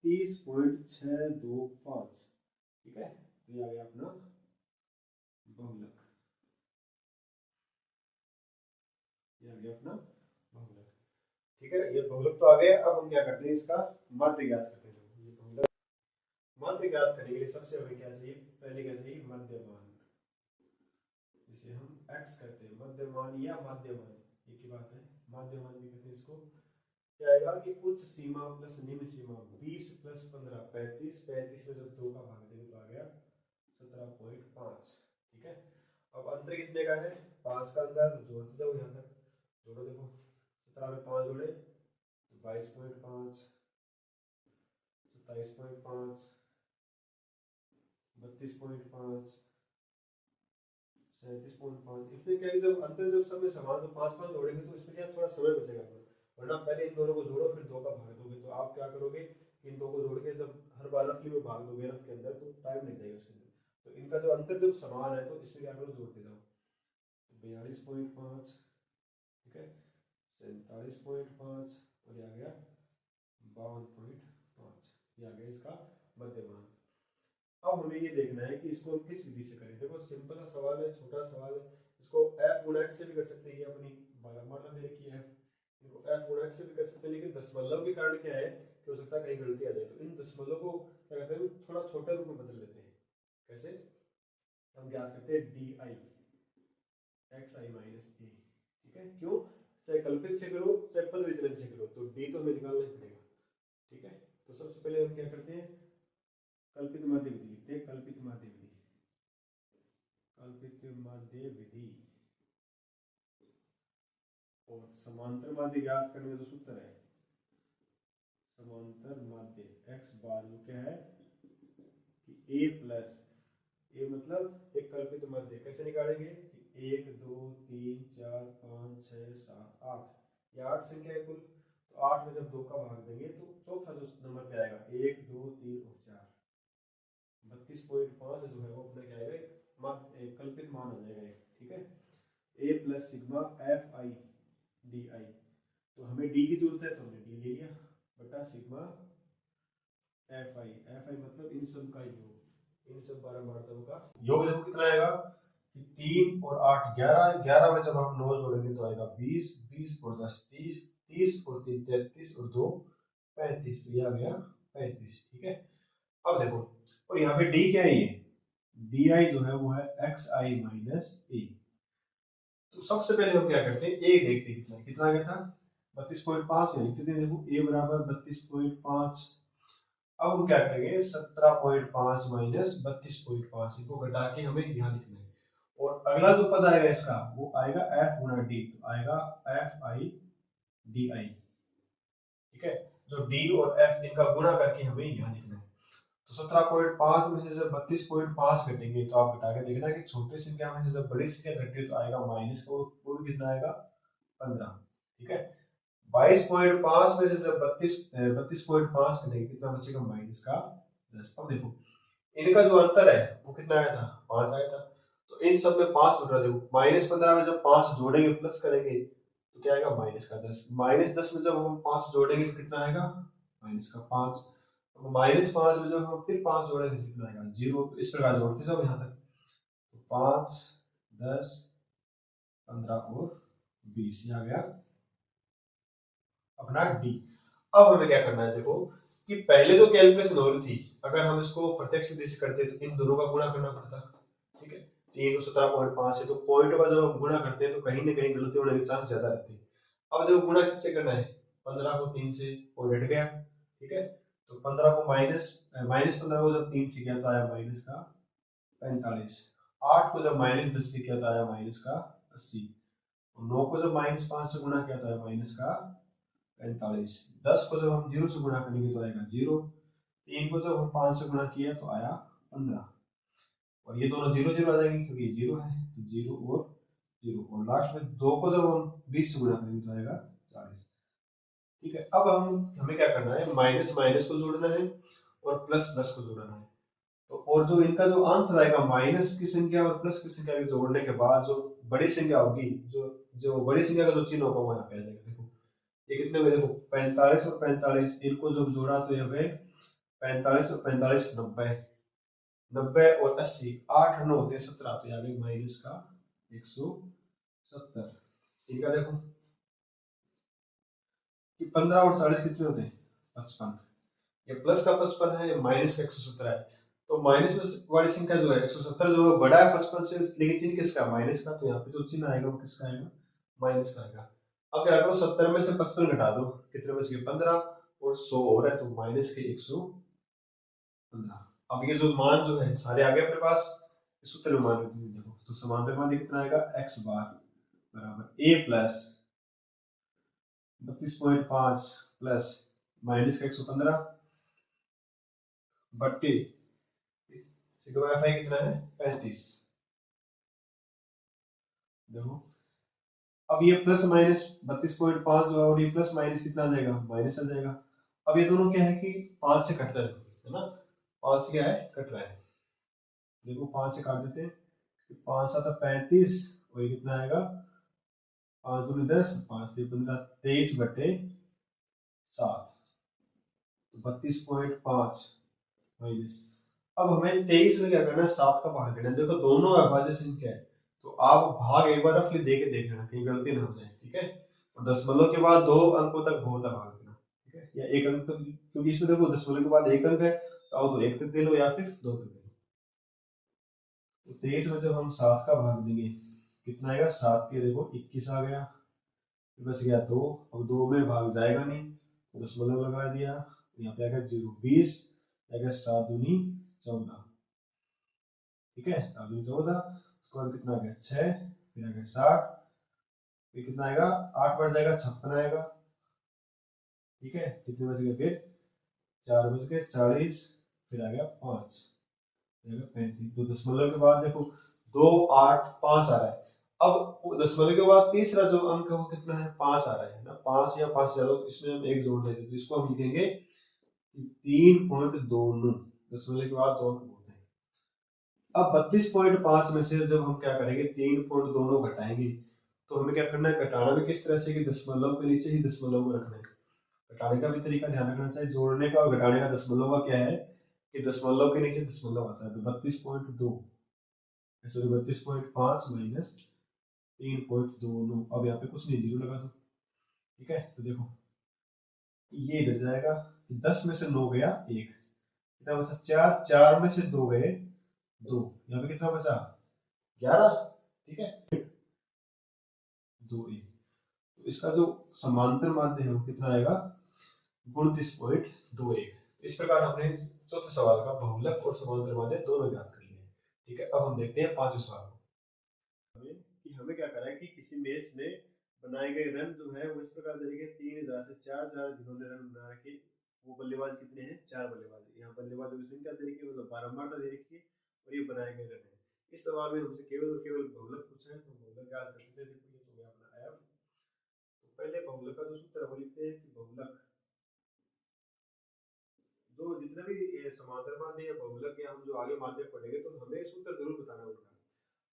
30.625, ठीक है। तो ये आ गया अपना बहुलक, ये आ गया अपना बहुलक, ठीक है। ये बहुलक तो आ गया। अब हम क्या करते हैं इसका माध्य ज्ञात करते हैं। ये बहुलक माध्य ज्ञात करने के लिए सबसे हमें क्या चाहिए, पहले क्या चाहिए मध्यमान, जिसे हम x कहते हैं, मध्यमान या माध्यमान एक ही बात है, माध्यमान भी कहते हैं इसको। क्या आएगा कि उच्च सीमा प्लस निम्न सीमा 20 प्लस 15 35, 35 में जब 2 का भाग देंगे तो आ गया 17.5, ठीक है। अब अंतर कितने का है 5 का अंतर, तो जोड़ते जाओ यहाँ तक, जोड़ो देखो 17 में 5 जोड़े तो 22.5, 27.5, 32.5, 37.5। इसमें क्या है कि जब अंतर जब सब में समान तो 5 5 जोड़ेंगे तो इसमें क्या थोड़ा समय बचेगा अपना, वरना पहले इन दोनों को जोड़ो फिर 2 का भाग दोगे, तो आप क्या करोगे, इन दो को जोड़ के जब हर बार रफली में भाग दोगे रफ के अंदर तो टाइम लग जाएगा उसके अंदर। तो इनका जो अंतर जब समान है तो इसमें क्या करो, जोड़ते जाओ। 42.5, ठीक है, 47.5 और ये आ गया 52.5, ये आ गया इसका मध्यमान। अब हमें ये देखना है कि इसको हम किस विधि से करें। देखो सिंपल सा सवाल है, छोटा सवाल है, इसको f गुणा x से भी कर सकते हैं, ये अपनी बारंबार दे रखी है, इनको f गुणा x से भी कर सकते हैं, लेकिन दशमलव के कारण क्या है कि हो सकता है कहीं गलती आ जाए, तो इन दशमलव को क्या कहते हैं थोड़ा छोटे रूप में बदल लेते हैं। कैसे, हम ज्ञात करते हैं D I X I minus A, ठीक है, क्यों, चाहे कल्पित से करो चाहे पद विचलन से करो तो डी तो हमें निकालना ही पड़ेगा, ठीक है। तो सबसे पहले हम क्या करते हैं, कल्पित माध्य विधि लिखते हैं, कल्पित माध्य विधि, कल्पित माध्य विधि। और समांतर माध्य ज्ञात करने का जो सूत्र है, समांतर माध्य x बार वो क्या है कि a प्लस ए मतलब एक कल्पित माध्य, कैसे निकालेंगे, 1 2 3 4 5 6 7 8, ये 8 संख्या है कुल, तो 8 में जब 2 का भाग देंगे तो चौथा जो नंबर पे आएगा 1 2 3 और 4, 32.5 जो है वो अपना क्या आएगा, एक कल्पित मान आ जाएगा, ठीक है। a plus sigma F I D I, तो हमें डी की जरूरत है तो हमने डी ले लिया बटा सिग्मा एफ आई मतलब इन सब का योग, इन सब बारंबारताओं का योग। देखो कितना आएगा कि 3 और 8 11, 11 में जब हम 9 जोड़ेंगे तो आएगा 20, 20 और 10 30, 30 और 3 33 और 2 35, तो ये आ गया 35, ठीक है। अब देखो, और यहाँ पे डी क्या है, ये डी आई जो है वो है एक्स आई माइनस ए। तो सबसे पहले हम क्या करते हैं, ए देखते हैं कितना कितना आ गया था 32.5, लिखते थे देखो ए बराबर 32.5। अब हम क्या करेंगे 17.5 माइनस 32.5, इनको घटा के हमें यहाँ लिखना है, और अगला जो पद आएगा इसका वो आएगा f गुणा डी, तो आएगा एफ आई डी आई, ठीक है। जो d और f इनका गुणा करके हमें यहाँ लिखना है। तो 17.5 में से जब 32.5 घटेंगे तो आप घटा के देखना कि छोटी संख्या में से जब बड़ी संख्या घटे तो आएगा माइनस का, वो भी कितना आएगा 15, ठीक है। 22.5 में से जब 32.5 कटेंगे कितना बचेगा माइनस का 10। अब देखो इनका जो अंतर है वो कितना आया था 5 आया था, तो इन सब में 5 जुड़ रहा है, देखो -15 में जब 5 जोड़ेंगे प्लस करेंगे तो क्या आएगा माइनस का 10, -10 में जब हम 5 जोड़ेंगे तो कितना आएगा माइनस का 5, -5 में जब हम फिर 5 जोड़ेंगे तो कितना आएगा 0। तो इस प्रकार जोड़ते जाओ यहाँ तक, तो 5 10 15 और 20, ये आ गया अपना डी। अब हमें क्या करना है, देखो कि पहले जो कैलकुलेशन हो रही थी अगर हम इसको प्रत्यक्ष विधि से करते तो इन दोनों का गुणा करना पड़ता, ठीक है, 3 को 17.5 से, तो पॉइंट का जब हम गुणा करते हैं तो कहीं ना कहीं गलती होने के चांस ज्यादा रहते हैं। अब देखो गुणा किससे करना है, 15 को 3 से और हट गया, ठीक है, तो 15 को -15 को जब 3 से किया तो आया माइनस का 45, 8 को जब -10 से किया तो आया माइनस का 80, 9 को जब -5 से गुणा किया तो आया माइनस का 45, 10 को जब हम 0 से गुणा करेंगे तो आएगा 0, 3 को जब हम 5 से गुणा किया तो आया 15, और ये दोनों 0 0 आ जाएंगे क्योंकि 0 है, तो 0 और 0, और लास्ट में 2 को जब हम 20 से गुणा करेंगे तो आएगा 40, ठीक है। अब हमें क्या करना है, माइनस माइनस को जोड़ना है और प्लस प्लस को जोड़ना है। तो और जो इनका जो आंसर आएगा माइनस की संख्या और प्लस की संख्या के जोड़ने के बाद जो बड़ी संख्या होगी, जो जो बड़ी संख्या का जो चिन्ह होगा वो यहाँ पे आ जाएगा। देखो ये कितने हुए, देखो 45 और 45, इनको जब जोड़ा तो ये हो गए 45 और 45 90, 90 और 80, 8 9 होते 17, तो यहाँ माइनस का 170। इनका देखो कि 15 और 40 कितने होते हैं 55, ये प्लस का 55 है, माइनस का 170 है, तो माइनस वाली संख्या जो है 170 जो है बड़ा है 55 से, लेकिन चिन्ह किसका माइनस का, तो यहाँ पे जो चिन्ह आएगा वो किसका आएगा माइनस का आएगा। अब क्या करो 70 में से 55 घटा दो, कितने बच गए 15, और 100 हो रहा है तो माइनस के 115। अब ये जो मान जो है सारे आ गए अपने पास, इस सूत्र में मान देखो, तो समांतर मान कितना आएगा x बार बराबर a प्लस 32.5 प्लस माइनस का 115 बट्टे सिग्मा एफ आई कितना है 35, देखो अब ये प्लस माइनस 32.5 जो है, और ये प्लस माइनस कितना आ जाएगा, माइनस आ जाएगा। अब ये दोनों क्या है कि 5 से कटता है ना, 5 से क्या है, कट रहा है। देखो 5 से काट देते हैं, 5 7 35, और ये कितना आएगा, 5 दूनी 10, 5 3 15, 23/7, 32.5 माइनस। अब हमें 23 में क्या करना है, 7 का भाग देना है। देखो दोनों अभाज्य संख्या है, तो आप भाग एक बार रफली दे के देख लेना, कहीं गलती ना हो जाए, ठीक है। और दशमलव के बाद 2 अंकों तक बहुत भाग देना, ठीक है, या 1 अंक तक, क्योंकि इसमें देखो दशमलव के बाद 1 अंक है, चाहो तो 1 तक दे लो या फिर 2 तक दे लो। तो 23 में जब हम 7 का भाग देंगे, कितना आएगा, 7 के देखो 21 आ गया, बच गया 2। अब 2 में भाग जाएगा नहीं, तो दशमलव लगा दिया, यहाँ पे आएगा 0 20, आएगा 7 दूनी 14, ठीक है, 7 दूनी 14। उसके बाद कितना आ गया 6, फिर आ गया 60, फिर कितना आएगा 8 बढ़ जाएगा 56 आएगा, ठीक है। कितने बच गए फिर 4 बज गए 40, फिर आ गया 5, आएगा 35। तो दशमलव के बाद देखो 2 8 5 आ रहा है। अब दशमलव के बाद तीसरा जो अंक है वो कितना है, 5 आ रहा है ना, 5 या 5 ज्यादा, इसमें हम 1 जोड़ लेते हैं, तो इसको हम लिखेंगे 3.29। दशमलव के बाद 2 अंक बोलते हैं। अब 32.5 में से जब हम क्या करेंगे, 3.29 घटाएंगे, तो हमें क्या करना है, घटाना भी किस तरह से कि दशमलव के नीचे ही दशमलव को रखना है। घटाने का भी तरीका ध्यान रखना चाहिए, जोड़ने का और घटाने का दशमलव का क्या है कि दशमलव के नीचे दशमलव आता है, तो 32.2 सॉरी 32.5 माइनस 3.29। अब यहाँ पे कुछ नहीं, जीरो लगा दो, ठीक है। तो देखो ये इधर जाएगा, 10 में से 9 गया 1, कितना बचा 4, 4 में से 2 गए 2, यहाँ पे कितना बचा 11, ठीक है, 2 1। तो इसका जो समांतर माध्य है वो कितना आएगा, 29.21। इस प्रकार हमने चौथे सवाल का बहुलक और समांतर माध्य दोनों ज्ञात कर लिए, ठीक है। अब हम देखते हैं पांचवें सवाल को, कि हमें क्या करना है कि किसी मेष में बनाए गए रन जो है वो इस प्रकार दे रखे 3000 से 4 जिन्होंने रन बना रखे, वो बल्लेबाज कितने हैं, 4 बल्लेबाज। यहाँ बल्लेबाजों की संख्या दे रखी है, मतलब बारंबारता दे रखी है, और ये बनाए गए रन है। इस सवाल में हमसे केवल और केवल बहुलक पूछा है, तो बहुलक ज्ञात करते हैं। देखो ये तो गया अपना एफ। तो पहले बहुलक का जो सूत्र है वो लिखते हैं कि बहुलक जो जितने भी समांतर माध्य या बहुलक या हम जो आगे माध्य पढ़ेंगे, तो हमें सूत्र जरूर बताना होगा।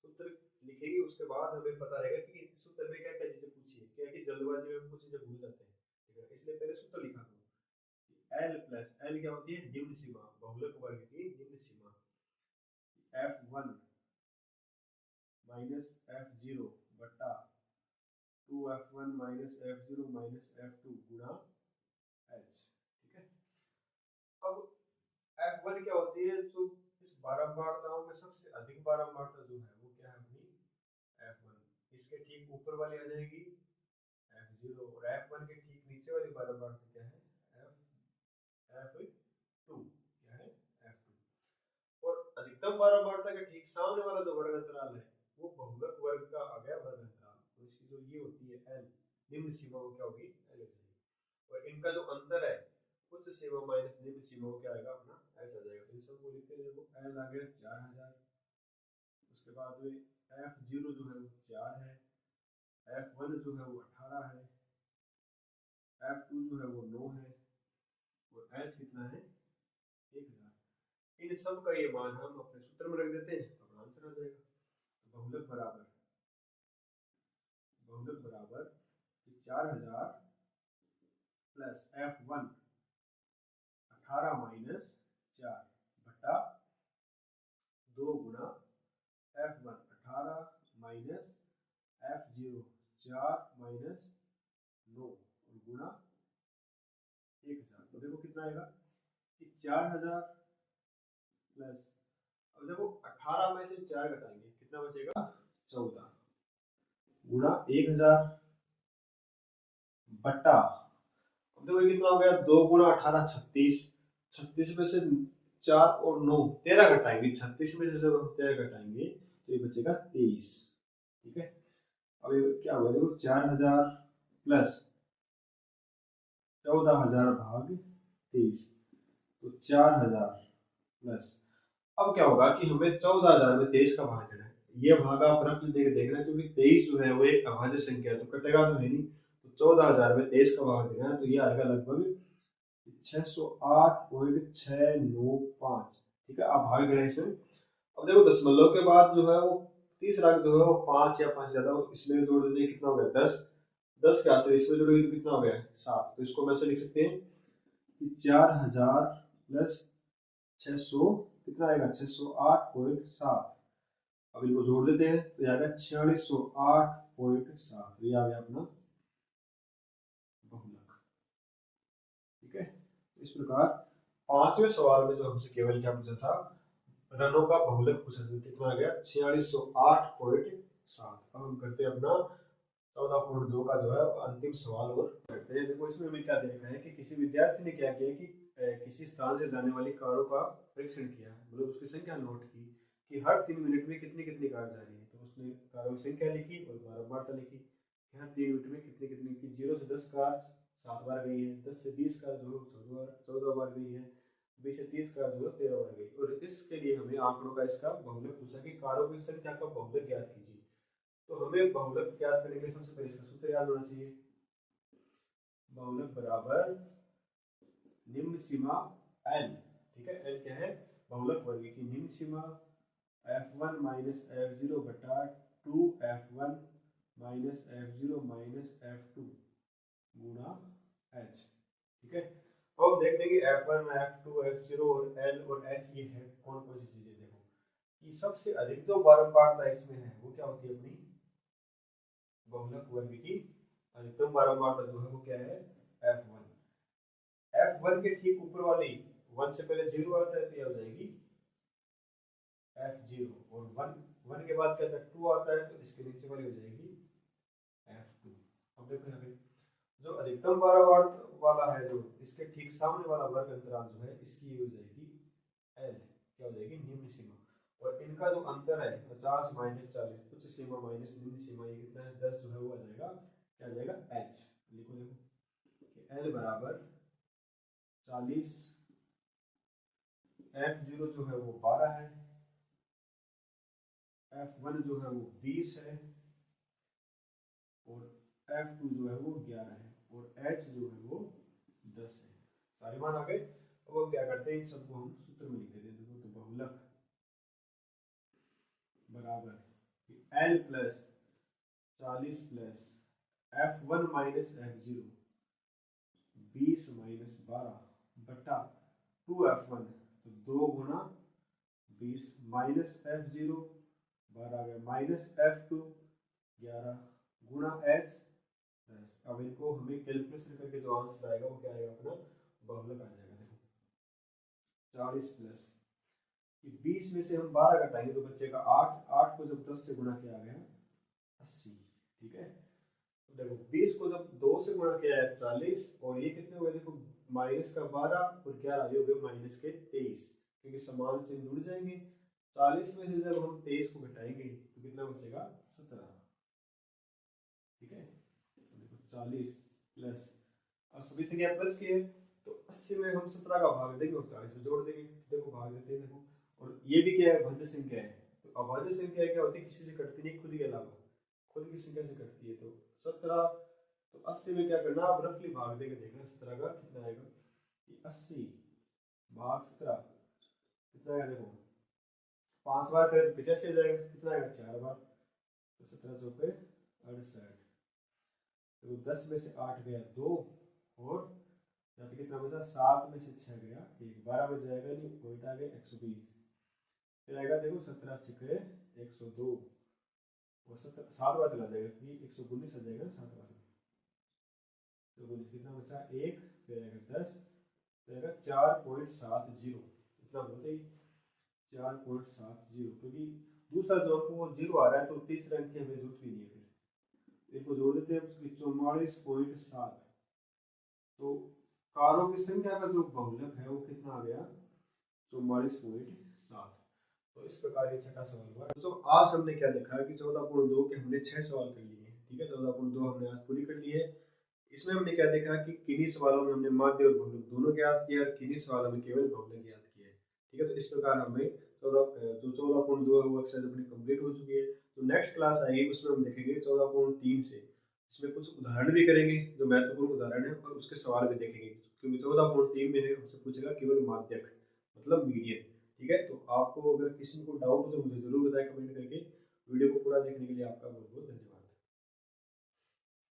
सूत्र लिखेंगे, उसके बाद हमें पता रहेगा कि सूत्र में क्या क्या चीजें पूछी है, क्या कि जल्दबाजी में हम कुछ चीजें भूल जाते हैं, ठीक है। इसलिए पहले सूत्र लिखा दो, एल प्लस एल क्या होती है, निम्न सीमा, बहुलक वर्ग की निम्न सीमा, F1 माइनस F0 बटा 2F1 minus F0 minus F2 गुणा H, ठीक है। अब F1 क्या होती है, तो इस बारंबारताओं में सबसे अधिक बारंबारता जो है वो क्या है अपनी F1, इसके ठीक ऊपर वाली आ जाएगी F0, और F1 के ठीक नीचे वाली बारंबारता क्या है, F2, क्या है F2। और अधिकतम बारंबारता के ठीक सामने वाला जो वर्ग अंतराल है वो बहुलक वर्ग का आ गया वर्ग अंतराल, तो इसकी जो ये होती है L, निम्न सीमा वो क्या होगी, L हो जाएगी। और इनका जो अंतर है उच्च सीमा माइनस निम्न सीमा क्या आएगा अपना H आ जाएगा। तो इन सबको लिखते हैं, देखो L आ गया 4000, उसके बाद में F0 जो है वो 4 है, F1 जो है वो 18 है, F2 जो है वो 9 है, और H कितना है 1000। इन सब का ये मान हम अपने सूत्र में रख देते हैं, अपना आंसर आ जाएगा। तो बहुलक बराबर 4000 प्लस F1 18 माइनस 4 बटा 2 गुना F1 18 माइनस F0 4 माइनस 9 और गुणा 1000। तो देखो कितना आएगा कि 4000 प्लस, अब देखो 18 में से 4 घटाएंगे कितना बचेगा 14 गुणा 1000 बटा, अब देखो ये कितना हो गया 2 गुणा 18 36, 36 में से 4 और 9 13 घटाएंगे, 36 में से जब हम 13 घटाएंगे तो ये बचेगा 23, ठीक है। अब ये क्या होगा, देखो 4000 प्लस 14000 भाग 23, तो 4000 प्लस, अब क्या होगा कि हमें 14000 में 23 का भाग देना है, ये भाग आप रफ देखना, क्योंकि 23 जो है वो एक अभाज्य संख्या है तो कटेगा तो है नहीं, तो 14,000 में 23 का भाग देना है तो ये आएगा लगभग 608.695। ठीक है, आप भाग देना इसमें। अब देखो दशमलव के बाद जो है वो तीसरा जो है वो 5 या 5 ज्यादा इसमें जोड़ देते हैं, कितना हो गया 10। 10 के आंसर इसमें जोड़ेंगे तो कितना हो गया 7। तो इसको हम ऐसे लिख सकते हैं कि 4000 प्लस 600 कितना आएगा 608.7। अब इनको जोड़ देते हैं तो आएगा 4608.7। ये आ गया अपना बहुलक। ठीक है, इस प्रकार पांचवें सवाल में जो हमसे केवल क्या पूछा था, रनों का बहुलक पूछा था, कितना आ गया 4608.7। अब हम करते हैं अपना 14.2 का जो है अंतिम सवाल और करते हैं। देखो इसमें हमें क्या देखा है कि किसी विद्यार्थी ने क्या किया कि किसी स्थान से जाने वाली कारों का परीक्षण किया, मतलब उसकी संख्या नोट की कि हर 3 मिनट में कितनी कितनी कार जा रही है। तो उसने कारों की संख्या लिखी और बारंबारता लिखी कि हर 3 मिनट में कितनी कितनी की। 0 से 10 कार 7 बार गई है, 10 से 20 कार जो है 14 बार गई है, 20 से 30 कार जो है 13 बार गई। और इसके लिए हमें आंकड़ों का इसका बहुलक पूछा कि कारों की संख्या का बहुलक ज्ञात कीजिए। तो हमें बहुलक ज्ञात करने के लिए सबसे पहले इसका सूत्र याद होना चाहिए। बहुलक बराबर निम्न सीमा एल। ठीक है, एल क्या है बहुलक वर्ग की निम्न सीमा f1 माइनस f0 बटा 2f1 minus f0 minus f2 गुणा h। ठीक है, अब देख देंगे f1 f2 f0 और l और h ये है कौन कौन सी चीजें। देखो कि सबसे अधिक जो बारंबारता इसमें है वो क्या होती है अपनी बहुलक वर्ग की अधिकतम बारंबारता जो है वो क्या है f1। f1 के ठीक ऊपर वाली 1 से पहले 0 आता है तो ये हो जाएगी f0, और 1 के बाद क्या आता है 2 आता है तो इसके नीचे वाली हो जाएगी f2। अब देखो यहाँ पे जो अधिकतम बारंबारता वाला है जो इसके ठीक सामने वाला वर्ग अंतराल जो है इसकी हो जाएगी l, क्या हो जाएगी निम्न सीमा। और इनका जो अंतर है 50 माइनस 40 उच्च सीमा माइनस निम्न सीमा ये कितना है 10 जो है वो आ जाएगा क्या आ जाएगा h। लिखो देखो l बराबर 40, f0 जो है वो 12 है, f1 जो है वो 20 है और f2 जो है वो 11 है और h जो है वो 10 है। सारे मान आ गए। अब हम क्या करते हैं इन सबको हम सूत्र में लिख देते हैं। देखो तो बहुलक बराबर l plus 40 plus f1 minus f0 20 minus 12 बटा 2f1 तो 2 गुणा 20 माइनस f0 12 आ गया माइनस f2 11 गुणा h 10। अब इनको हमें कैलकुलेशन करके जो आंसर आएगा वो क्या आएगा अपना बहुलक आ जाएगा। देखो 40 प्लस 20 में से हम 12 घटाएंगे तो बचेगा 8। 8 को जब 10 से गुणा किया गया 80। ठीक है, तो देखो 20 को जब 2 से गुणा किया है 40 और ये कितने हुए देखो माइनस का 12 और 11 ये हो गए माइनस के 23, क्योंकि समान चिन्ह जुड़ जाएंगे। 40 में से जब हम 23 को घटाएंगे तो कितना बचेगा 17। ठीक है, तो देखो 40 प्लस अब सभी से क्या प्लस किए तो 80 में हम 17 का भाग देंगे और 40 में जोड़ देंगे। तो देखो भाग देते हैं। देखो और ये भी क्या है भाज्य संख्या है, तो अभाज्य संख्या क्या होती है किसी से कटती नहीं खुद के अलावा, खुद की संख्या से कटती है। तो 17 तो 80 में क्या करना आप रफली भाग देके देखना 17 का कितना आएगा 80 भाग 17 कितना आएगा। देखो 5 बार करें तो 85 आ जाएगा, कितना आएगा 4 बार तो 17 चौके 68। तो 10 में से 8 गया 2 और यहाँ पे कितना बचा 7 में से 6 गया 1, 12 में जाएगा नहीं पॉइंट आ गया 120। फिर आएगा देखो 17 छके 102 और 7 बार चला जाएगा क्योंकि 119 आ जाएगा 7 बार में। तो 19 कितना बचा 1 फिर आएगा 10 तो आएगा 4.70। इतना बोलते ही 4.70, क्योंकि दूसरा जो अंक वो 0 आ रहा है तो तीसरे अंक की हमें जरूरत भी नहीं है। फिर इनको जोड़ देते हैं 44.7। तो कारों की संख्या का जो बहुलक है वो कितना आ गया 44.7। तो इस प्रकार ये छठा सवाल हुआ। तो आज हमने क्या देखा कि 14.2 के हमने 6 सवाल कर लिए। ठीक है, 14.2 हमने आज पूरी कर ली है। इसमें हमने क्या देखा कि किन्हीं सवालों में हमने माध्य और बहुलक दोनों ज्ञात किया और किन्हीं सवालों में केवल बहुलक ज्ञात किया। ठीक है, तो इस प्रकार हमें 14.2 है वो एक्सरसाइज अपनी कंप्लीट हो चुकी है। तो नेक्स्ट क्लास आएगी उसमें हम देखेंगे 14.3 से, इसमें कुछ उदाहरण भी करेंगे जो महत्वपूर्ण उदाहरण है, और उसके सवाल भी देखेंगे, क्योंकि 14.3 में है हमसे पूछेगा केवल माध्यक मतलब मीडियन। ठीक है, तो आपको अगर किसी को डाउट हो तो मुझे जरूर बताएं कमेंट करके। वीडियो को पूरा देखने के लिए आपका बहुत बहुत धन्यवाद।